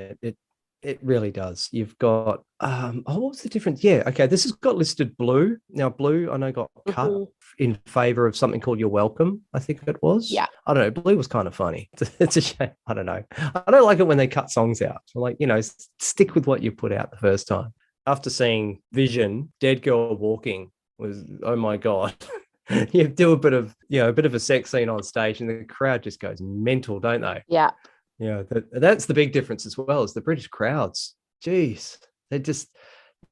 It really does. You've got what's the difference? Yeah, okay. This has got listed blue. Now, blue I know got cut in favor of something called You're Welcome, I think it was. Yeah. I don't know. Blue was kind of funny. It's a shame. I don't know. I don't like it when they cut songs out. So like, stick with what you put out the first time. After seeing Vision, Dead Girl Walking was, oh my God. You do a bit of a sex scene on stage and the crowd just goes mental, don't they? Yeah. Yeah, that's the big difference as well, is the British crowds. Jeez,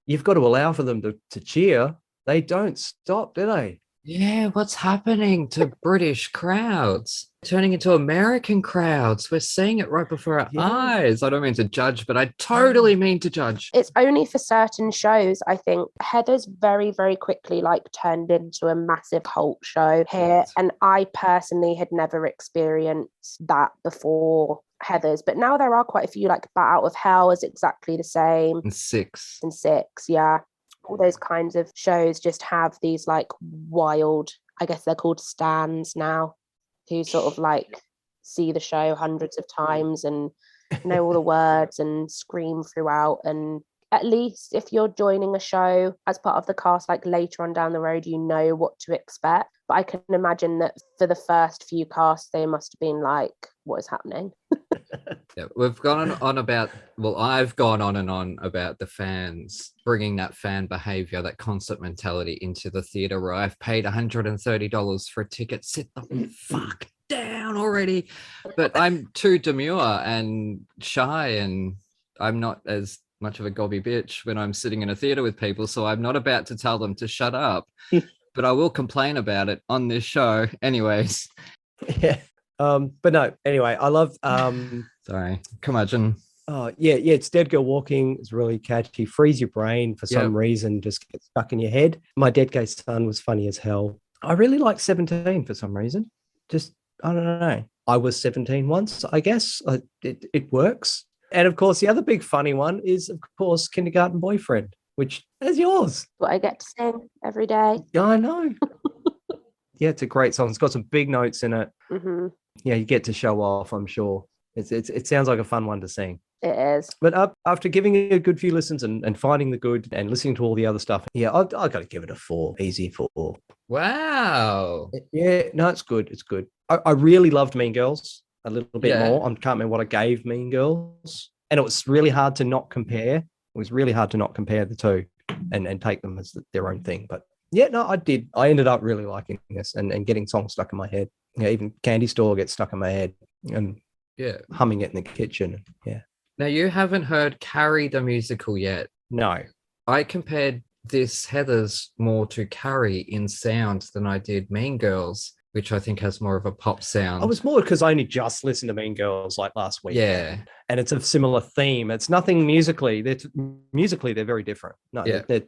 you've got to allow for them to cheer. They don't stop, do they? Yeah, what's happening to British crowds? Turning into American crowds. We're seeing it right before our eyes. I don't mean to judge, but I totally mean to judge. It's only for certain shows, I think. Heather's very, very quickly turned into a massive cult show here. And I personally had never experienced that before Heather's. But now there are quite a few, Bat Out of Hell is exactly the same. And Six, yeah. All those kinds of shows just have these wild, I guess they're called stans now, who sort of see the show hundreds of times and know all the words and scream throughout. And at least if you're joining a show as part of the cast, later on down the road, you know what to expect. But I can imagine that for the first few casts, they must have been what is happening? Yeah, we've gone on about, I've gone on and on about the fans bringing that fan behavior, that concert mentality into the theater, where I've paid $130 for a ticket. Sit the fuck down already. But I'm too demure and shy, and I'm not as much of a gobby bitch when I'm sitting in a theater with people, so I'm not about to tell them to shut up. But I will complain about it on this show anyways. Yeah. But no, anyway, I love sorry, curmudgeon. Oh yeah, it's Dead Girl Walking. It's really catchy. Freeze your brain for some reason, just gets stuck in your head. My Dead Gay Son was funny as hell. I really like 17 for some reason. Just, I don't know. I was 17 once, I guess. It works. And of course, the other big funny one is, of course, Kindergarten Boyfriend, which is yours. What I get to sing every day. Yeah, I know. Yeah, it's a great song. It's got some big notes in it. Mm-hmm. Yeah, you get to show off, I'm sure. It sounds like a fun one to sing. It is. But after giving it a good few listens and finding the good and listening to all the other stuff, yeah, I've got to give it a 4. Easy 4. Wow. Yeah, no, it's good. It's good. I really loved Mean Girls a little bit more. I can't remember what I gave Mean Girls. And it was really hard to not compare. It was really hard to not compare the two and take them as their own thing. But yeah, no, I did. I ended up really liking this and getting songs stuck in my head. Yeah, even Candy Store gets stuck in my head and humming it in the kitchen. Yeah. Now, you haven't heard Carrie the musical yet. No. I compared this Heather's more to Carrie in sound than I did Mean Girls, which I think has more of a pop sound. I was more because I only just listened to Mean Girls last week. Yeah. And it's a similar theme. It's nothing musically. They're very different. No, they're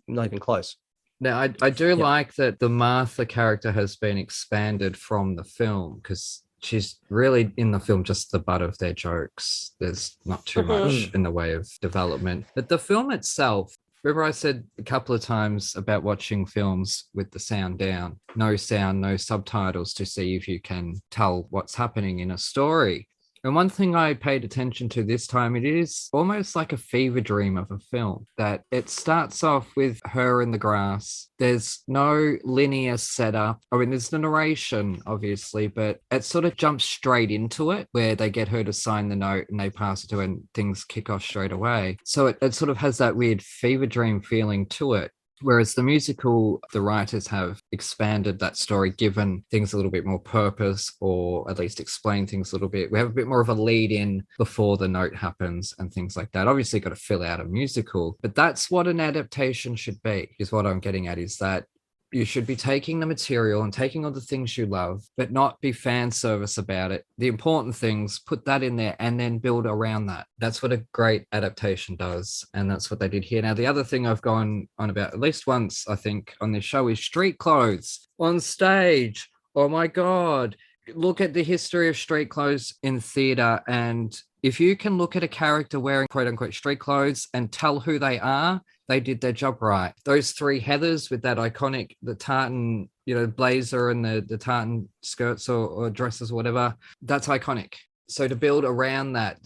not even close. Now, I do like that the Martha character has been expanded from the film, because she's really in the film just the butt of their jokes. There's not too much in the way of development. But the film itself, remember I said a couple of times about watching films with the sound down, no subtitles to see if you can tell what's happening in a story. And one thing I paid attention to this time, it is almost like a fever dream of a film, that it starts off with her in the grass. There's no linear setup. I mean, there's the narration, obviously, but it sort of jumps straight into it, where they get her to sign the note and they pass it to her and things kick off straight away. So it sort of has that weird fever dream feeling to it. Whereas the musical, the writers have expanded that story, given things a little bit more purpose, or at least explain things a little bit. We have a bit more of a lead in before the note happens and things like that. Obviously, got to fill out a musical, but that's what an adaptation should be, is what I'm getting at, is that You should be taking the material and taking all the things you love, but not be fan service about it. The important things, put that in there and then build around that. That's what a great adaptation does. And that's what they did here. Now, the other thing I've gone on about at least once, I think, on this show is street clothes on stage. Oh my God. Look at the history of street clothes in theatre. And if you can look at a character wearing quote unquote street clothes and tell who they are, they did their job right. Those three Heathers with that iconic, the tartan, blazer and the tartan skirts or dresses or whatever, that's iconic. So to build around that,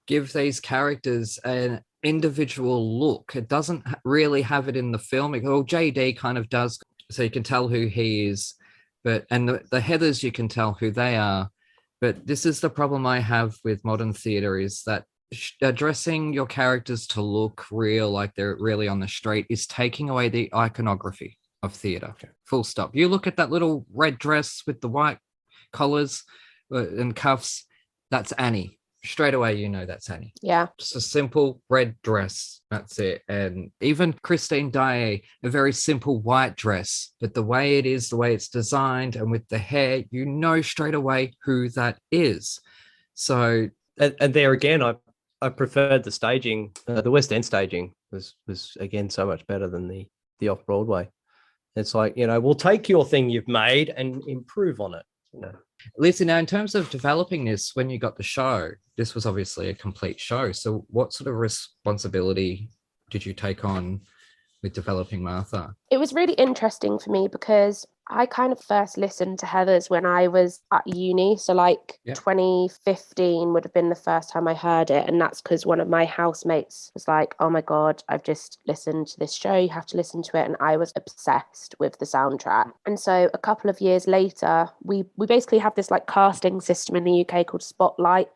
give these characters an individual look. It doesn't really have it in the film. Well, JD kind of does, so you can tell who he is. And the Heathers, you can tell who they are. But this is the problem I have with modern theatre, is that addressing your characters to look real, like they're really on the street, is taking away the iconography of theatre. Okay. Full stop. You look at that little red dress with the white collars and cuffs, that's Annie. Straight away, you know that's Annie. Yeah. Just a simple red dress. That's it. And even Christine Daae, a very simple white dress, but the way it is, the way it's designed, and with the hair, you know straight away who that is. So, and there again, I preferred the staging. The West End staging was again so much better than the off Broadway. It's like, we'll take your thing you've made and improve on it. Lizzie, now in terms of developing this, when you got the show, this was obviously a complete show. So what sort of responsibility did you take on with developing Martha? It was really interesting for me because I kind of first listened to Heathers when I was at uni. So 2015 would have been the first time I heard it. And that's because one of my housemates was like, oh my God, I've just listened to this show. You have to listen to it. And I was obsessed with the soundtrack. And so a couple of years later, we basically have this casting system in the UK called Spotlight.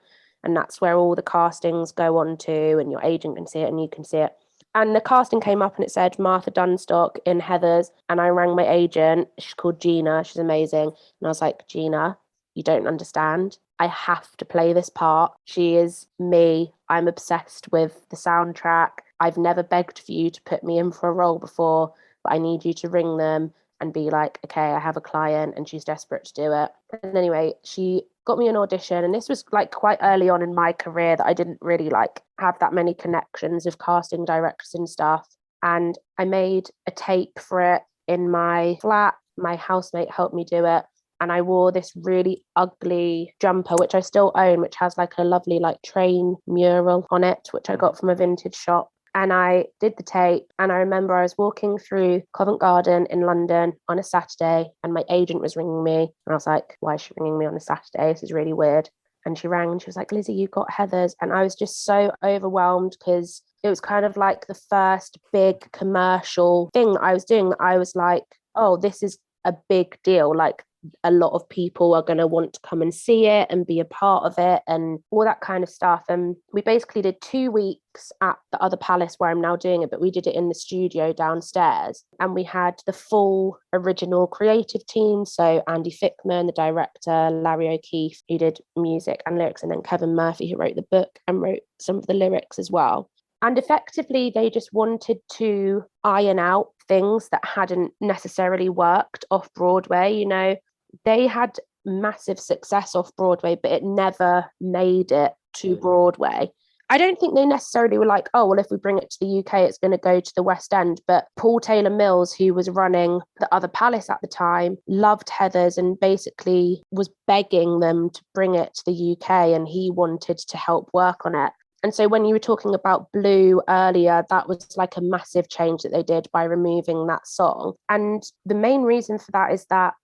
And that's where all the castings go on to, and your agent can see it and you can see it. And the casting came up and it said Martha Dunstock in Heathers. And I rang my agent. She's called Gina. She's amazing. And I was like, Gina, you don't understand. I have to play this part. She is me. I'm obsessed with the soundtrack. I've never begged for you to put me in for a role before, but I need you to ring them and be like, okay, I have a client and she's desperate to do it. And anyway, she got me an audition, and this was quite early on in my career that I didn't really have that many connections with casting directors and stuff. And I made a tape for it in my flat. My housemate helped me do it. And I wore this really ugly jumper, which I still own, which has a lovely train mural on it, which I got from a vintage shop. And I did the tape, and I remember I was walking through Covent Garden in London on a Saturday, and my agent was ringing me, and I was like, why is she ringing me on a Saturday? This is really weird. And she rang and she was like, Lizzie, you got Heathers. And I was just so overwhelmed because it was kind of the first big commercial thing I was doing. I was like, oh, this is a big deal. A lot of people are going to want to come and see it and be a part of it and all that kind of stuff. And we basically did 2 weeks at the other palace where I'm now doing it, but we did it in the studio downstairs. And we had the full original creative team. So Andy Fickman, the director, Larry O'Keefe, who did music and lyrics, and then Kevin Murphy, who wrote the book and wrote some of the lyrics as well. And effectively, they just wanted to iron out things that hadn't necessarily worked off Broadway. They had massive success off Broadway, but it never made it to Broadway. I don't think they necessarily were like, oh, well, if we bring it to the UK, it's going to go to the West End. But Paul Taylor Mills, who was running the other palace at the time, loved Heathers and basically was begging them to bring it to the UK, and he wanted to help work on it. And so when you were talking about Blue earlier, that was a massive change that they did by removing that song. And the main reason for that is that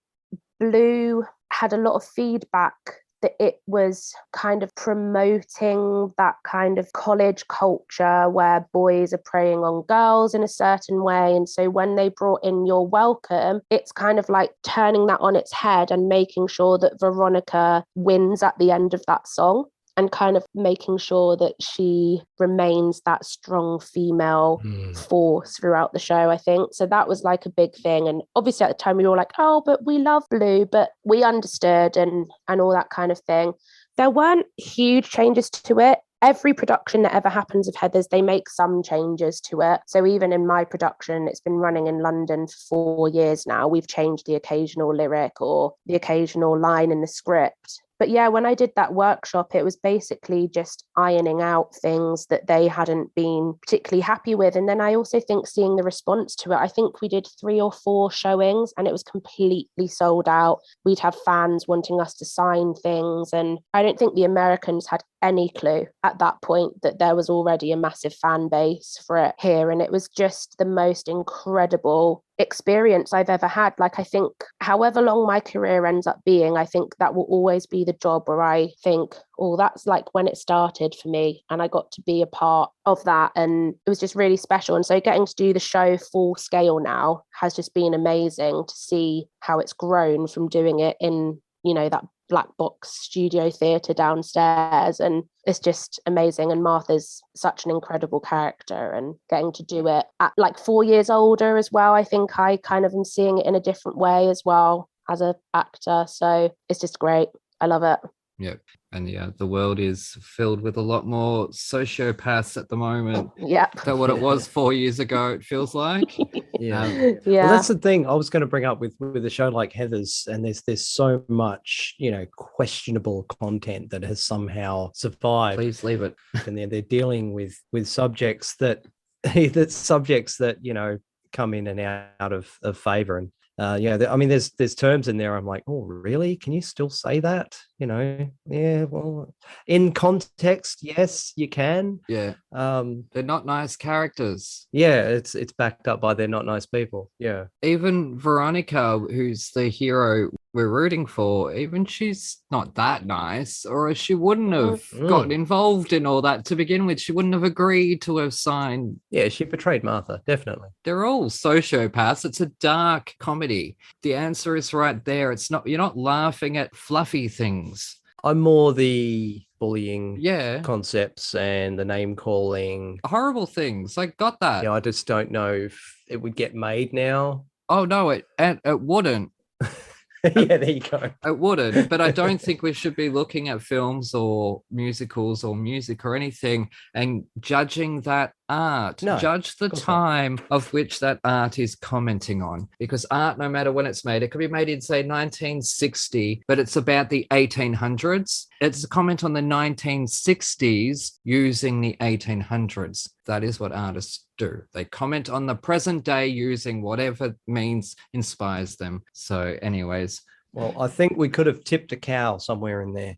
Blue had a lot of feedback that it was kind of promoting that kind of college culture where boys are preying on girls in a certain way. And so when they brought in You're Welcome, it's kind of turning that on its head and making sure that Veronica wins at the end of that song, and kind of making sure that she remains that strong female force throughout the show, I think. So that was a big thing. And obviously at the time we were all like, oh, but we love Blue, but we understood and all that kind of thing. There weren't huge changes to it. every production that ever happens of Heathers, they make some changes to it. So even in my production, it's been running in London for 4 years now. We've changed the occasional lyric or the occasional line in the script. But yeah, when I did that workshop, it was basically just ironing out things that they hadn't been particularly happy with. And then I also think seeing the response to it, I think we did 3 or 4 showings and it was completely sold out. We'd have fans wanting us to sign things. And I don't think the Americans had any clue at that point that there was already a massive fan base for it here. And it was just the most incredible experience I've ever had. Like, I think however long my career ends up being, I think that will always be the job where I think, oh, that's like when it started for me and I got to be a part of that, and it was just really special. And so getting to do the show full scale now has just been amazing to see how it's grown from doing it in, you know, that black box studio theatre downstairs, and it's just amazing. And Martha's such an incredible character, and getting to do it at like 4 years older as well, I think I kind of am seeing it in a different way as well as an actor. So it's just great. I love it. Yep. And yeah, the world is filled with a lot more sociopaths at the moment Yep. than what it was 4 years ago, it feels like. Yeah. Yeah. Well, that's the thing I was going to bring up with a show like Heathers, and there's so much, you know, questionable content that has somehow survived. Please leave it. And they're dealing with subjects that you know come in and out of favor. And I mean, there's terms in there I'm like, oh really, can you still say that? You know, yeah, well, in context, yes, you can. Yeah. They're not nice characters. Yeah, it's backed up by they're not nice people. Yeah. Even Veronica, who's the hero we're rooting for, even she's not that nice, or she wouldn't have gotten involved in all that to begin with. She wouldn't have agreed to have signed. Yeah, she betrayed Martha, definitely. They're all sociopaths. It's a dark comedy. The answer is right there. It's not, you're not laughing at fluffy things. I'm more the bullying Yeah. concepts and the name calling. Horrible things. I got that. Yeah, I just don't know if it would get made now. Oh no, it wouldn't. Yeah, there you go. It wouldn't, but I don't think we should be looking at films or musicals or music or anything and judging that art. No, Judge the time of which that art is commenting on, because art, no matter when it's made, it could be made in, say, 1960, but it's about the 1800s. It's a comment on the 1960s using the 1800s. That is what artists do. They comment on the present day using whatever means inspires them. So anyways. Well, I think we could have tipped a cow somewhere in there.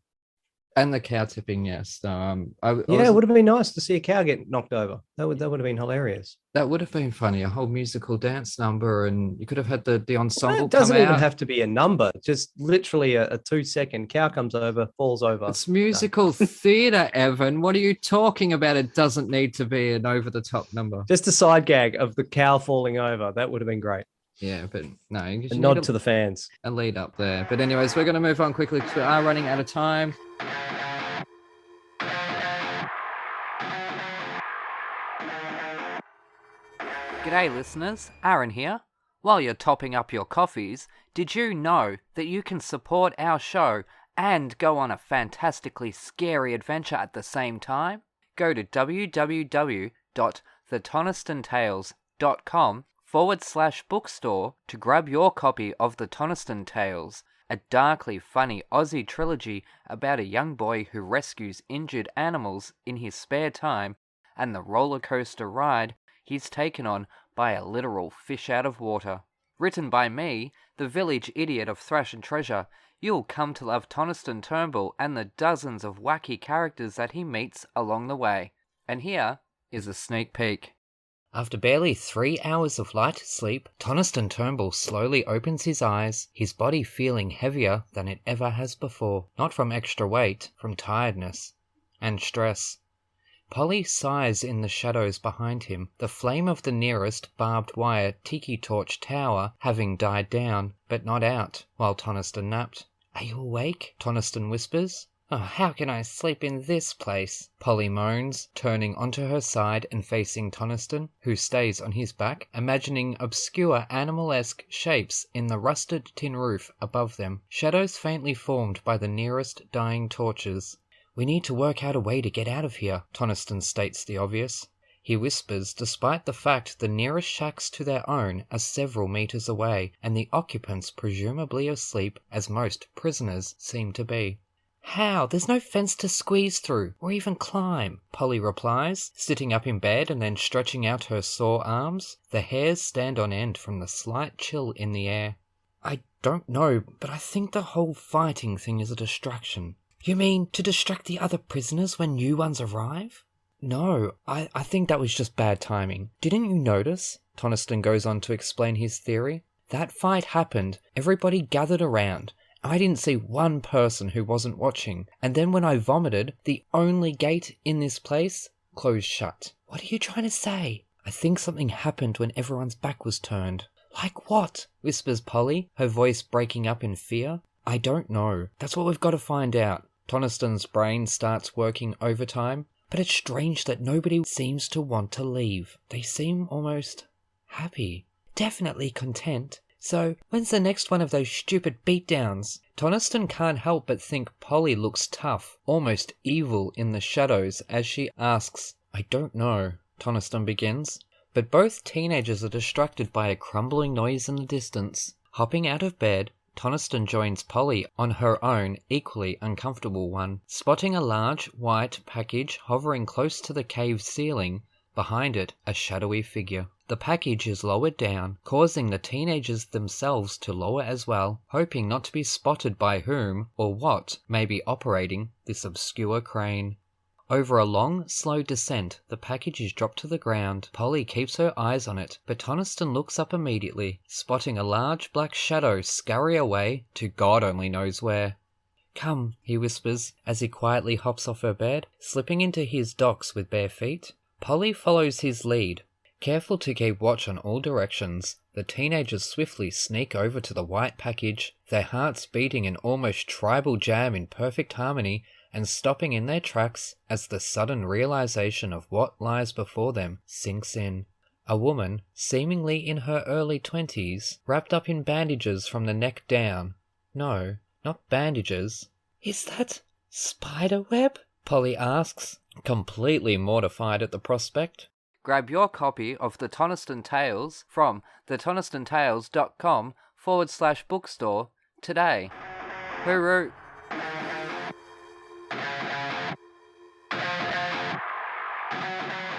And the cow tipping, yes. It would have been nice to see a cow get knocked over. That would have been hilarious. That would have been funny, a whole musical dance number, and you could have had the ensemble. It doesn't come even out. have to be a number. Just literally a 2-second cow comes over, falls over. It's musical theatre, Evan. What are you talking about? It doesn't need to be an over-the-top number. Just a side gag of the cow falling over. That would have been great. Yeah, but no. You A nod to the fans. A lead up there. But anyways, we're going to move on quickly because we are running out of time. G'day listeners, Aaron here. While you're topping up your coffees, did you know that you can support our show and go on a fantastically scary adventure at the same time? Go to www.thetonistonTales.com/bookstore to grab your copy of The Toniston Tales, a darkly funny Aussie trilogy about a young boy who rescues injured animals in his spare time and the roller coaster ride he's taken on by a literal fish out of water. Written by me, the village idiot of Thrash and Treasure, you'll come to love Toniston Turnbull and the dozens of wacky characters that he meets along the way. And here is a sneak peek. After barely 3 hours of light sleep, Toniston Turnbull slowly opens his eyes, his body feeling heavier than it ever has before. Not from extra weight, from tiredness and stress. Polly sighs in the shadows behind him, the flame of the nearest barbed wire tiki torch tower having died down, but not out, while Toniston napped. "Are you awake?" Toniston whispers. "Oh, how can I sleep in this place?" Polly moans, turning onto her side and facing Toniston, who stays on his back, imagining obscure animal-esque shapes in the rusted tin roof above them, shadows faintly formed by the nearest dying torches. We need to work out a way to get out of here, Toniston states the obvious. He whispers, despite the fact the nearest shacks to their own are several meters away, and the occupants presumably asleep, as most prisoners seem to be. How? There's no fence to squeeze through, or even climb, Polly replies, sitting up in bed and then stretching out her sore arms. The hairs stand on end from the slight chill in the air. I don't know, but I think the whole fighting thing is a distraction. You mean to distract the other prisoners when new ones arrive? No, I think that was just bad timing. Didn't you notice? Toniston goes on to explain his theory. That fight happened, everybody gathered around. I didn't see one person who wasn't watching, and then when I vomited, the only gate in this place closed shut. What are you trying to say? I think something happened when everyone's back was turned. Like what? Whispers Polly, her voice breaking up in fear. I don't know. That's what we've got to find out. Toniston's brain starts working overtime, but it's strange that nobody seems to want to leave. They seem almost happy. Definitely content. So, when's the next one of those stupid beatdowns? Toniston can't help but think Polly looks tough, almost evil in the shadows as she asks, I don't know, Toniston begins. But both teenagers are distracted by a crumbling noise in the distance. Hopping out of bed, Toniston joins Polly on her own, equally uncomfortable one, spotting a large, white package hovering close to the cave ceiling. Behind it, a shadowy figure. The package is lowered down, causing the teenagers themselves to lower as well, hoping not to be spotted by whom or what may be operating this obscure crane. Over a long, slow descent, the package is dropped to the ground. Polly keeps her eyes on it, but Toniston looks up immediately, spotting a large black shadow scurry away to God only knows where. Come, he whispers, as he quietly hops off her bed, slipping into his docks with bare feet. Polly follows his lead. Careful to keep watch on all directions, the teenagers swiftly sneak over to the white package, their hearts beating an almost tribal jam in perfect harmony, and stopping in their tracks as the sudden realization of what lies before them sinks in. A woman, seemingly in her early 20s, wrapped up in bandages from the neck down. No, not bandages. Is that spiderweb? Polly asks, completely mortified at the prospect. Grab your copy of The Toniston Tales from thetonistonTales.com/bookstore today. Hooroo!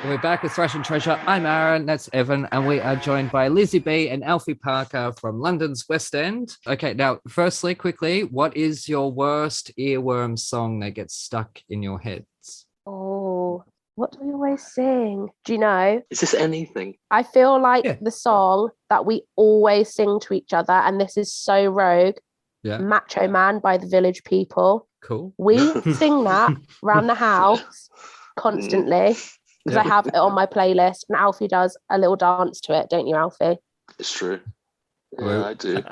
We're back with Thrash and Treasure. I'm Aaron, that's Evan, and we are joined by Lizzie Bea and Alfie Parker from London's West End. Okay, now, firstly, quickly, what is your worst earworm song that gets stuck in your heads? Oh, what do we always sing? Do you know? Is this anything? I feel like the song that we always sing to each other, and this is so rogue, Macho Man by the Village People. Cool. We sing that around the house constantly. Because I have it on my playlist, and Alfie does a little dance to it, don't you, Alfie? It's true. Yeah, I do.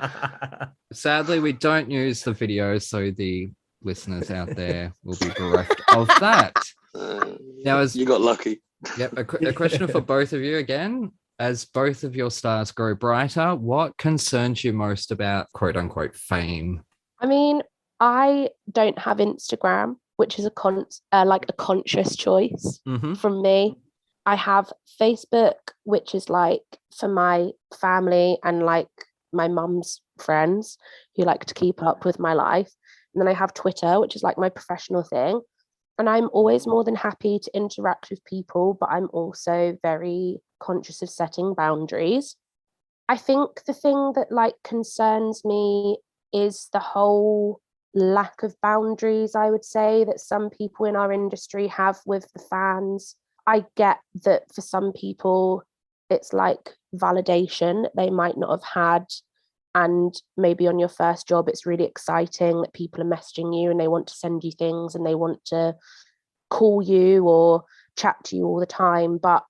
Sadly, we don't use the video, so the listeners out there will be bereft of that. Now, you got lucky. Yep, a question for both of you again. As both of your stars grow brighter, what concerns you most about quote-unquote fame? I mean, I don't have Instagram, which is a conscious choice from me. I have Facebook, which is like for my family and like my mum's friends who like to keep up with my life. And then I have Twitter, which is like my professional thing. And I'm always more than happy to interact with people, but I'm also very conscious of setting boundaries. I think the thing that like concerns me is the whole lack of boundaries, I would say, that some people in our industry have with the fans. I get that for some people it's like validation that they might not have had, and maybe on your first job it's really exciting that people are messaging you and they want to send you things and they want to call you or chat to you all the time. But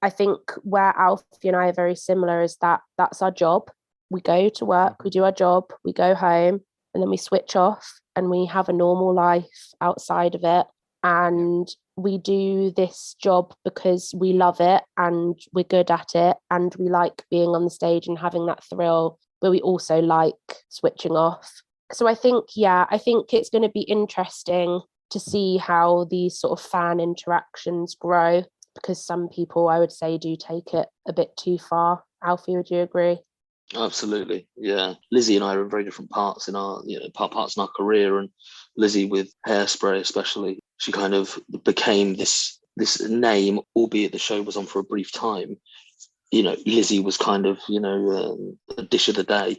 I think where Alfie and I are very similar is that that's our job. We go to work, we do our job, we go home, and then we switch off and we have a normal life outside of it. And we do this job because we love it and we're good at it. And we like being on the stage and having that thrill, but we also like switching off. So I think it's going to be interesting to see how these sort of fan interactions grow, because some people, I would say, do take it a bit too far. Alfie, would you agree? Absolutely, yeah. Lizzie and I are in very different parts in our, parts in our career, and Lizzie with Hairspray especially, she kind of became this name, albeit the show was on for a brief time. Lizzie was kind of, a dish of the day.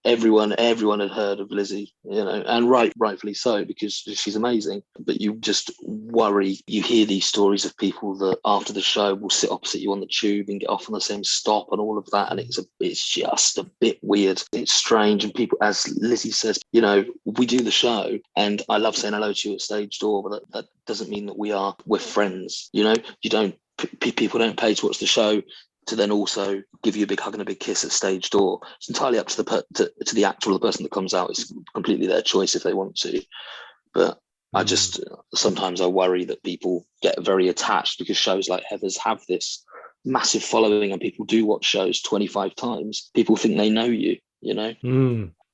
Everyone had heard of Lizzie, and rightfully so, because she's amazing. But you just worry, you hear these stories of people that after the show will sit opposite you on the tube and get off on the same stop and all of that. And it's just a bit weird. It's strange. And people, as Lizzie says, we do the show and I love saying hello to you at stage door, but that doesn't mean that we're friends. People don't pay to watch the show to then also give you a big hug and a big kiss at stage door. It's entirely up to the actor or the person that comes out. It's completely their choice if they want to. But I just sometimes I worry that people get very attached because shows like Heathers have this massive following and people do watch shows 25 times. People think they know you,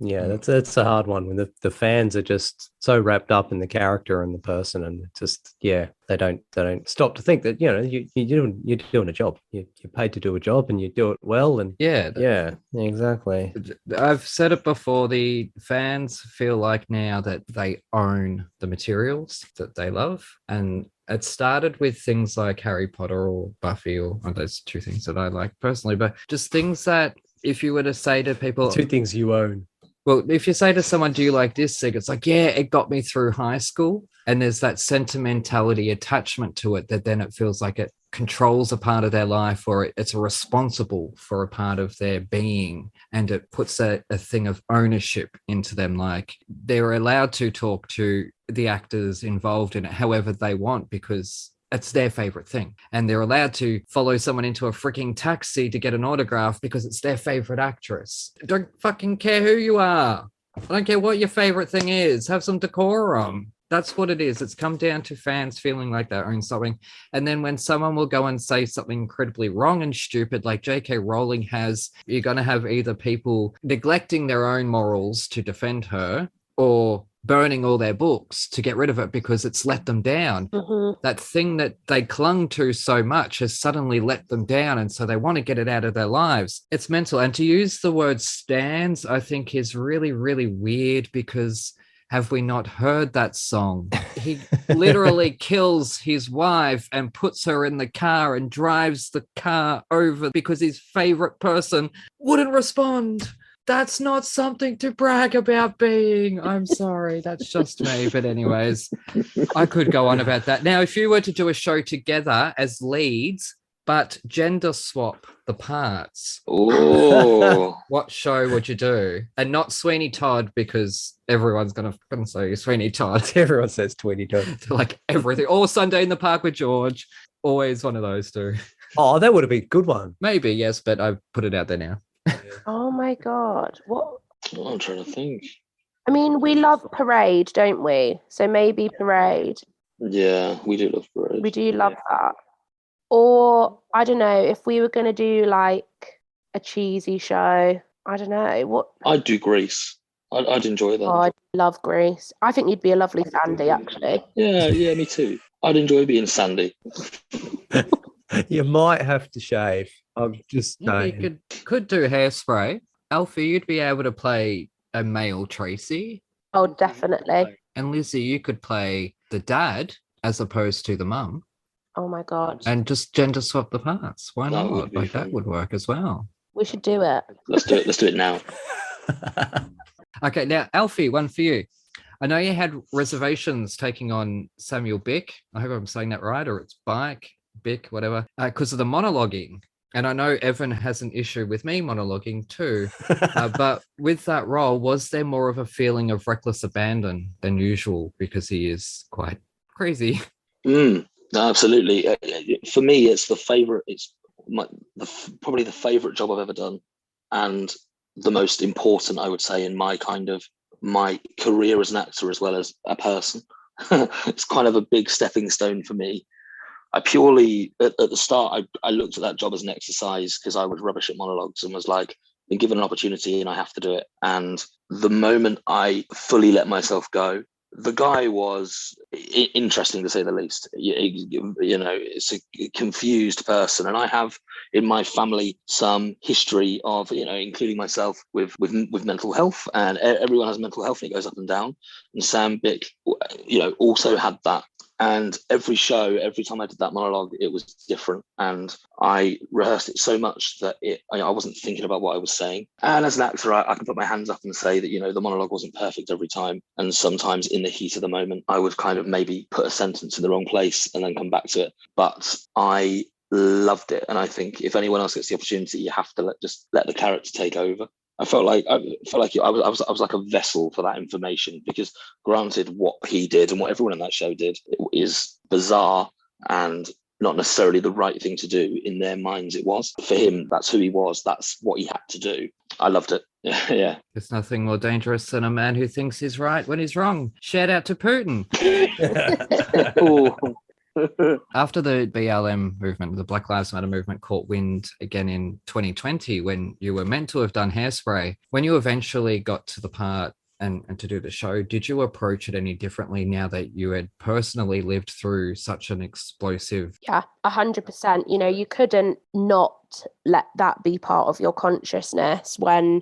Yeah, that's a hard one when the fans are just so wrapped up in the character and the person, and just they don't stop to think that you're doing a job. You're paid to do a job and you do it well. And exactly. I've said it before. The fans feel like now that they own the materials that they love, and it started with things like Harry Potter or Buffy, or those two things that I like personally, but just things that if you were to say to people, two things you own. Well, if you say to someone, do you like this thing? It's like, yeah, it got me through high school. And there's that sentimentality attachment to it that then it feels like it controls a part of their life, or it's responsible for a part of their being. And it puts a thing of ownership into them. Like they're allowed to talk to the actors involved in it however they want, because it's their favorite thing. And they're allowed to follow someone into a freaking taxi to get an autograph because it's their favorite actress. I don't fucking care who you are. I don't care what your favorite thing is. Have some decorum. That's what it is. It's come down to fans feeling like they own something. And then when someone will go and say something incredibly wrong and stupid, like J.K. Rowling has, you're going to have either people neglecting their own morals to defend her, or burning all their books to get rid of it because it's let them down. Mm-hmm. That thing that they clung to so much has suddenly let them down, and so they want to get it out of their lives. It's mental. And to use the word stans, I think is really, really weird, because have we not heard that song? He literally kills his wife and puts her in the car and drives the car over because his favorite person wouldn't respond. That's not something to brag about being. I'm sorry, that's just me. But anyways, I could go on about that. Now, if you were to do a show together as leads, but gender swap the parts, what show would you do? And not Sweeney Todd, because everyone's going to say Sweeney Todd. Everyone says Sweeney Todd. Like everything. Or Sunday in the Park with George. Always one of those two. Oh, that would have been a good one. Maybe, yes, but I've put it out there now. Oh my God. What? Oh, I'm trying to think. I mean, we love Parade, don't we? So maybe Parade. Yeah, we do love Parade. We do love that. Or, I don't know, if we were going to do like a cheesy show, I don't know. What? I'd do Grease. I'd enjoy that. Oh, I love Grease. I think you'd be a lovely Sandy, actually. Yeah, me too. I'd enjoy being Sandy. You might have to shave. I'm just saying. You could do Hairspray. Alfie, you'd be able to play a male Tracy. Oh, definitely. And Lizzie, you could play the dad as opposed to the mum. Oh my God. And just gender swap the parts. Why That would not? be Like fun. that would work as well. We should do it. Let's do it. Let's do it now. Okay, now Alfie, one for you. I know you had reservations taking on Samuel Bick. I hope I'm saying that right, or it's Bick, whatever, because of the monologuing. And I know Evan has an issue with me monologuing too. But with that role, was there more of a feeling of reckless abandon than usual, because he is quite crazy? Absolutely. For me, it's the favorite. It's probably the favorite job I've ever done, and the most important, I would say, in my career as an actor as well as a person. It's kind of a big stepping stone for me. I purely, at the start, I looked at that job as an exercise because I was rubbish at monologues and was like, been given an opportunity and I have to do it. And the moment I fully let myself go, The guy was interesting to say the least. It's a confused person, and I have in my family some history of, including myself with mental health, and everyone has mental health and it goes up and down. And Sam Bick, also had that. And every time I did that monologue, it was different. And I rehearsed it so much that I wasn't thinking about what I was saying. And as an actor, I can put my hands up and say that, the monologue wasn't perfect every time. And sometimes in the heat of the moment, I would kind of maybe put a sentence in the wrong place and then come back to it. But I loved it. And I think if anyone else gets the opportunity, you have to let the character take over. I felt like I was like a vessel for that information, because granted, what he did and what everyone in that show did is bizarre and not necessarily the right thing to do. In their minds, it was. For him, that's who he was. That's what he had to do. I loved it. Yeah. There's nothing more dangerous than a man who thinks he's right when he's wrong. Shout out to Putin. After the BLM movement, the Black Lives Matter movement, caught wind again in 2020, when you were meant to have done Hairspray, when you eventually got to the part and to do the show, did you approach it any differently now that you had personally lived through such an explosive? Yeah, 100%. You couldn't not let that be part of your consciousness when,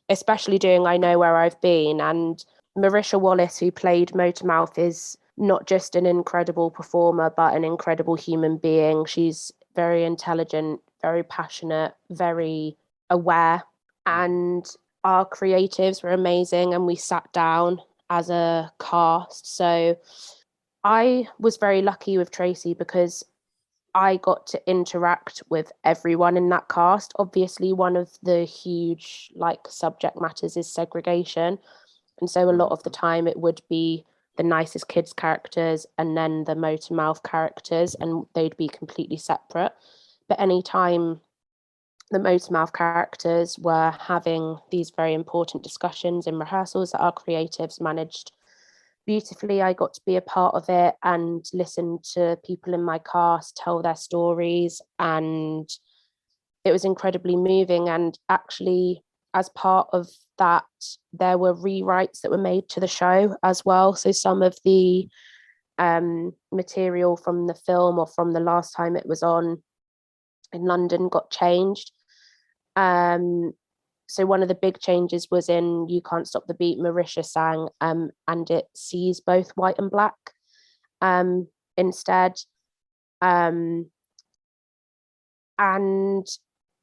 especially doing I Know Where I've Been. And Marisha Wallace, who played Motormouth, is not just an incredible performer, but an incredible human being. She's very intelligent, very passionate, very aware. And our creatives were amazing, and we sat down as a cast. So I was very lucky with Tracy because I got to interact with everyone in that cast. Obviously, one of the huge subject matters is segregation. And so a lot of the time it would be the nicest kids characters and then the Motormouth characters, and they'd be completely separate. But anytime the Motormouth characters were having these very important discussions in rehearsals that our creatives managed beautifully, I got to be a part of it and listen to people in my cast tell their stories, and it was incredibly moving. And actually, as part of that, there were rewrites that were made to the show as well. So some of the material from the film or from the last time it was on in London got changed. So one of the big changes was in You Can't Stop the Beat, Marisha sang, and it sees both white and black instead. And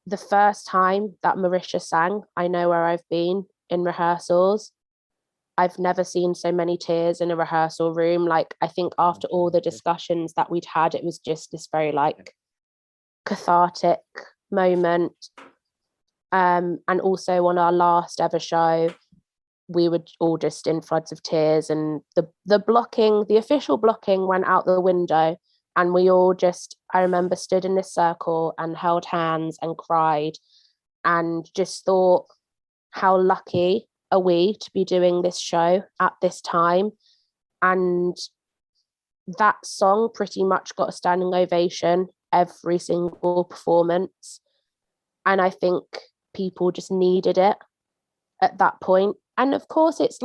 the first time that Marisha sang I Know Where I've Been in rehearsals, I've never seen so many tears in a rehearsal room. I think after all the discussions that we'd had, it was just this very cathartic moment. And also on our last ever show, we were all just in floods of tears, and the official blocking went out the window. And we all I remember stood in this circle and held hands and cried and just thought, how lucky are we to be doing this show at this time? And that song pretty much got a standing ovation every single performance. And I think people just needed it at that point. And of course, it's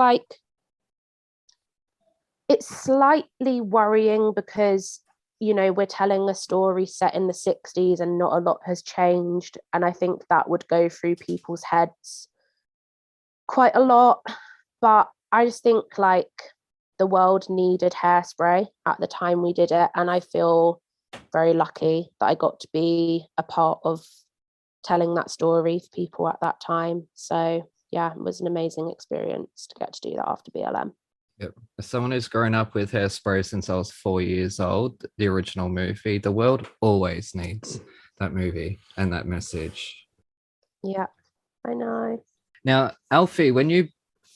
slightly worrying because we're telling a story set in the 60s and not a lot has changed. And I think that would go through people's heads quite a lot. But I just think the world needed Hairspray at the time we did it. And I feel very lucky that I got to be a part of telling that story for people at that time. So yeah, it was an amazing experience to get to do that after BLM. Yep. As someone who's grown up with Hairspray since I was 4 years old, the original movie, the world always needs that movie and that message. Yeah, I know. Now, Alfie, when you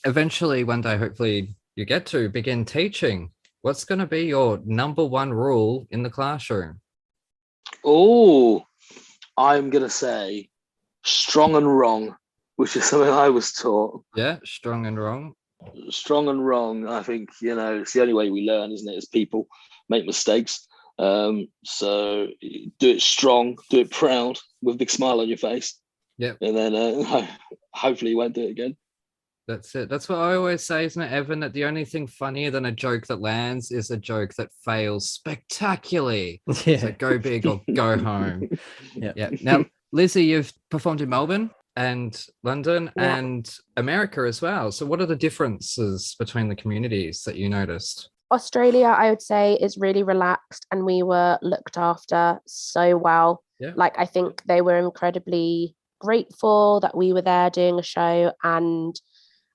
eventually one day, hopefully you get to begin teaching, what's going to be your number one rule in the classroom? Oh, I'm going to say strong and wrong, which is something I was taught. Yeah, strong and wrong. Strong and wrong. I think, it's the only way we learn, isn't it? As people make mistakes. So do it strong, do it proud, with a big smile on your face. Yeah. And then hopefully you won't do it again. That's it. That's what I always say, isn't it, Evan? That the only thing funnier than a joke that lands is a joke that fails spectacularly. Yeah. So go big or go home. Yeah. Yeah. Now, Lizzie, you've performed in Melbourne and London Yeah. and America as well. So what are the differences between the communities that you noticed? Australia, I would say, is really relaxed and we were looked after so well. Yeah. Like, I think they were incredibly grateful that we were there doing a show, and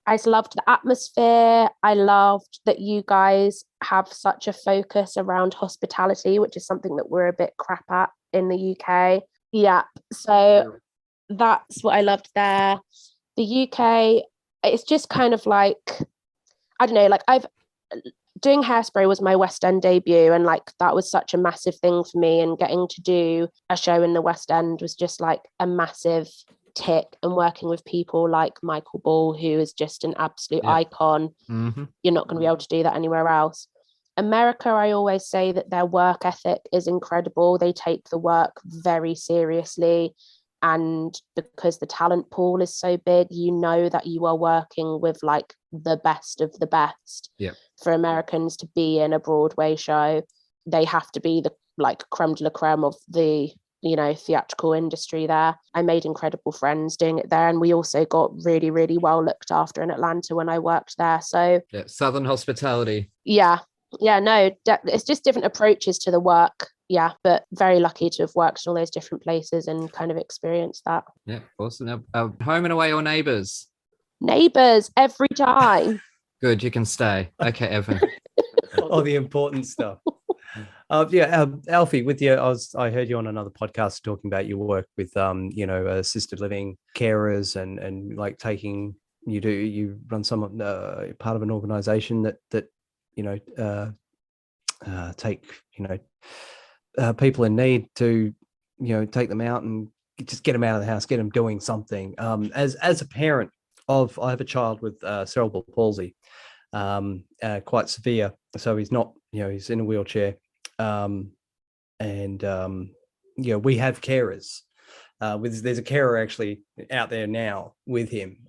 I just loved the atmosphere. I loved that you guys have such a focus around hospitality, which is something that we're a bit crap at in the UK. Yeah. So that's what I loved there. The UK, it's just kind of like, I don't know, like doing Hairspray was my West End debut, and like that was such a massive thing for me, and getting to do a show in the West End was just like a massive tick, and working with people like Michael Ball, who is just an absolute icon. Mm-hmm. You're not going to be able to do that anywhere else. America, I always say that their work ethic is incredible. They take the work very seriously, and because the talent pool is so big, you know that you are working with like the best of the best. Yeah. For Americans to be in a Broadway show, they have to be the like creme de la creme of the, you know, theatrical industry there. I made incredible friends doing it there, and we also got really, really well looked after in Atlanta when I worked there. So Yeah, Southern hospitality. yeah, no, it's just different approaches to the work. Yeah, but very lucky to have worked in all those different places and kind of experienced that. Yeah, awesome. Now, home and away or neighbours? Neighbours every time. Good, you can stay. Okay, Evan. All the important stuff. Alfie, with you, I heard you on another podcast talking about your work with assisted living carers and like taking you run some part of an organization that take people in need to take them out and just get them out of the house, get them doing something. As a parent of, I have a child with cerebral palsy, quite severe, so he's not, he's in a wheelchair, we have carers. There's a carer actually out there now with him.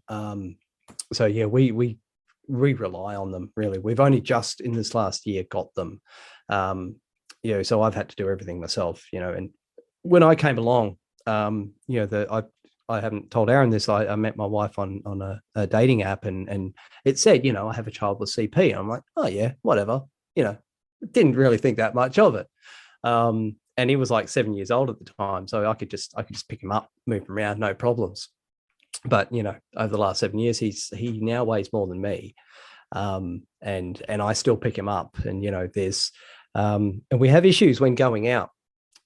We rely on them, really. We've only just in this last year got them. So I've had to do everything myself, and when I came along, I haven't told Aaron this. I met my wife on a dating app, and it said, I have a child with CP. I'm like, oh yeah, whatever. Didn't really think that much of it. And he was like 7 years old at the time, so I could just pick him up, move him around, no problems. But over the last 7 years, he now weighs more than me, and I still pick him up. And there's and we have issues when going out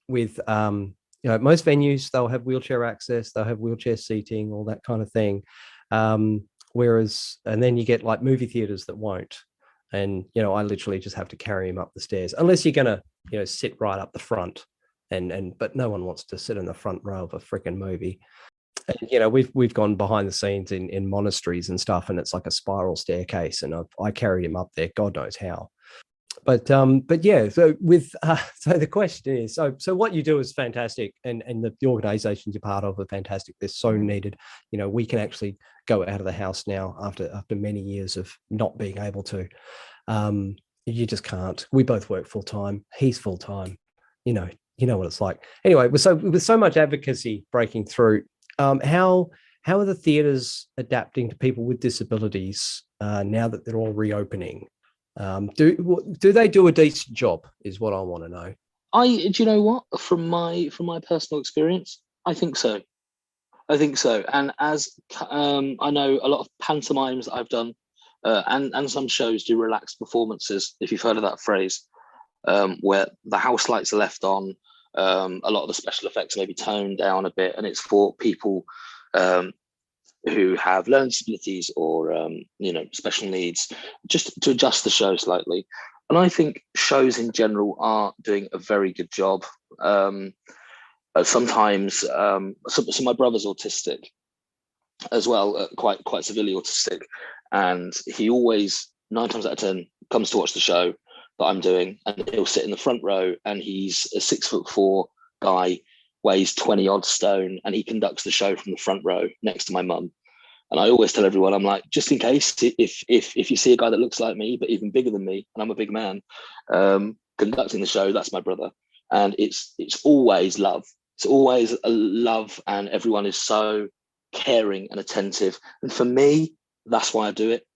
with most venues. They'll have wheelchair access, they'll have wheelchair seating, all that kind of thing. Whereas, and then you get like movie theaters that won't. And, I literally just have to carry him up the stairs, unless you're going to, sit right up the front. But no one wants to sit in the front row of a freaking movie. And, we've gone behind the scenes in monasteries and stuff, and it's like a spiral staircase. And I carried him up there, God knows how. But yeah, so so the question is, so what you do is fantastic, and the organizations you're part of are fantastic. They're so needed. We can actually go out of the house now after many years of not being able to. You just can't. We both work full time. He's full time. You know what it's like. Anyway, with so much advocacy breaking through, how are the theaters adapting to people with disabilities now that they're all reopening? Do they do a decent job is what I want to know. Do you know what? From my personal experience, I think so. And as I know, a lot of pantomimes I've done, and some shows do relaxed performances, if you've heard of that phrase, where the house lights are left on, a lot of the special effects maybe toned down a bit, and it's for people who have learning disabilities or special needs, just to adjust the show slightly. And I think shows in general are doing a very good job. Sometimes, so my brother's autistic as well, quite severely autistic, and he always 9 times out of 10 comes to watch the show that I'm doing, and he'll sit in the front row, and he's a 6'4" guy, weighs 20 odd stone, and he conducts the show from the front row next to my mum. And I always tell everyone, I'm like, just in case, if you see a guy that looks like me, but even bigger than me, and I'm a big man, conducting the show, that's my brother. And it's always love. It's always a love, and everyone is so caring and attentive. And for me, that's why I do it.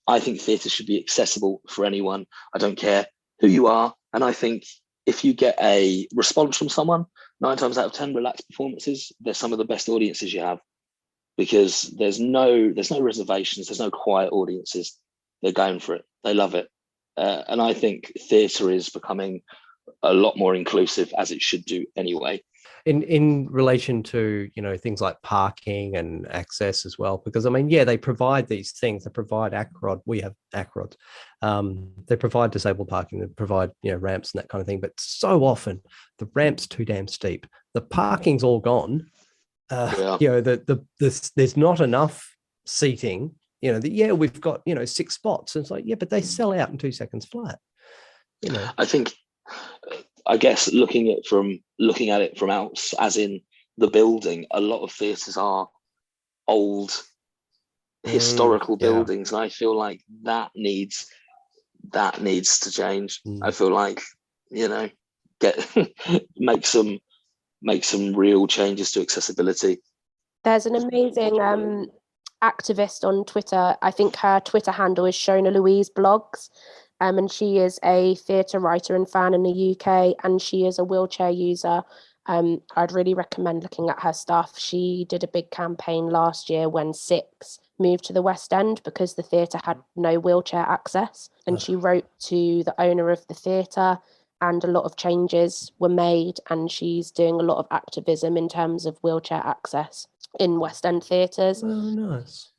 I think theatre should be accessible for anyone. I don't care who you are. And I think if you get a response from someone, 9 times out of 10 relaxed performances, they're some of the best audiences you have, because there's no reservations, there's no quiet audiences. They're going for it. They love it. And I think theatre is becoming a lot more inclusive, as it should do anyway. In relation to, you know, things like parking and access as well, because I mean, yeah, they provide these things. They provide ACROD. We have ACROD. They provide disabled parking. They provide, you know, ramps and that kind of thing. But so often the ramp's too damn steep. The parking's all gone. You know, there's not enough seating. You know, we've got, you know, 6 spots. And it's like, yeah, but they sell out in 2 seconds flat. You know, I guess looking at it from out, as in the building, a lot of theatres are old historical buildings, and I feel like that needs to change. I feel like, you know, make some real changes to accessibility. There's an amazing activist on Twitter. I think her Twitter handle is Shona Louise Blogs. And she is a theatre writer and fan in the UK, and she is a wheelchair user. I'd really recommend looking at her stuff. She did a big campaign last year when Six moved to the West End because the theatre had no wheelchair access. And she wrote to the owner of the theatre, and a lot of changes were made. And she's doing a lot of activism in terms of wheelchair access in West End theatres. Oh, nice.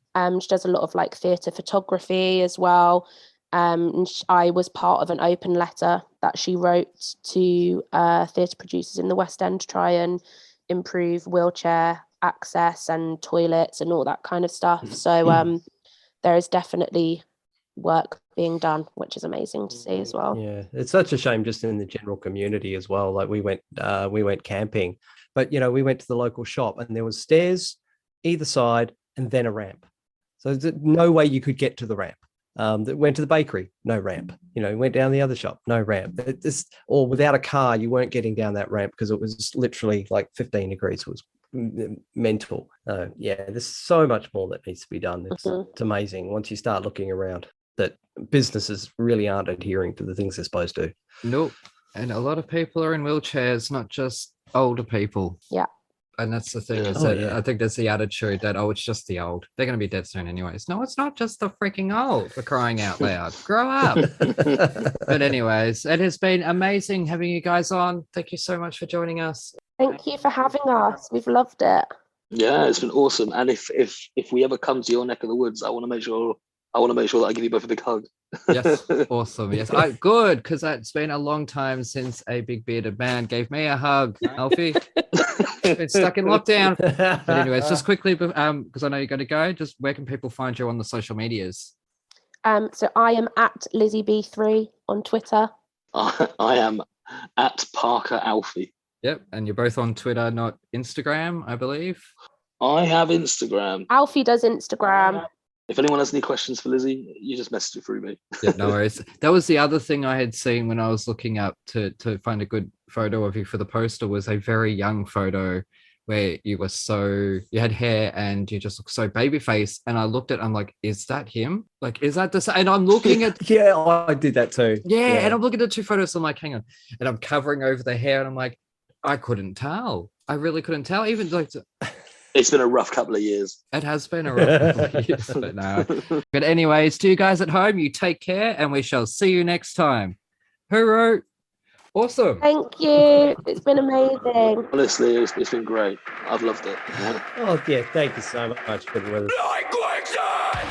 She does a lot of like theatre photography as well. I was part of an open letter that she wrote to theatre producers in the West End to try and improve wheelchair access and toilets and all that kind of stuff. So there is definitely work being done, which is amazing to see as well. Yeah, it's such a shame just in the general community as well. Like we went camping, but you know, we went to the local shop and there was stairs either side and then a ramp. So there's no way you could get to the ramp. Went to the bakery, no ramp. You know, went down the other shop, no ramp. Or without a car, you weren't getting down that ramp because it was literally like 15 degrees. It was mental. Yeah, there's so much more that needs to be done. It's amazing once you start looking around that businesses really aren't adhering to the things they're supposed to. Nope. And a lot of people are in wheelchairs, not just older people. Yeah. And that's the thing, I think there's the attitude that, it's just the old. They're going to be dead soon anyways. No, it's not just the freaking old, for crying out loud. Grow up. But anyways, it has been amazing having you guys on. Thank you so much for joining us. Thank you for having us. We've loved it. Yeah, it's been awesome. And if we ever come to your neck of the woods, I want to make sure that I give you both a big hug. Yes, awesome. Yes, good, because it's been a long time since a big bearded man gave me a hug. Alfie, been stuck in lockdown. But anyways, just quickly, because I know you're going to go, just where can people find you on the social medias? So I am at Lizzie Bea3 on Twitter. I am at Parker Alfie. Yep, and you're both on Twitter, not Instagram, I believe. I have Instagram. Alfie does Instagram. If anyone has any questions for Lizzie, you just message it through me. Yeah, no worries. That was the other thing I had seen when I was looking up to find a good photo of you for the poster, was a very young photo where you had hair and you just look so baby face. And I looked at, I'm like, is that him? Like, is that the same? And I'm looking at. Yeah, I did that too. Yeah, and I'm looking at the 2 photos. I'm like, hang on. And I'm covering over the hair and I'm like, I couldn't tell. I really couldn't tell. Even like. It's been a rough couple of years. It has been a rough couple of years, but no. But anyways, to you guys at home, you take care and we shall see you next time. Hooroo. Awesome. Thank you. It's been amazing. Honestly, it's been great. I've loved it. Oh, yeah. Thank you so much for the weather. Like quicksand!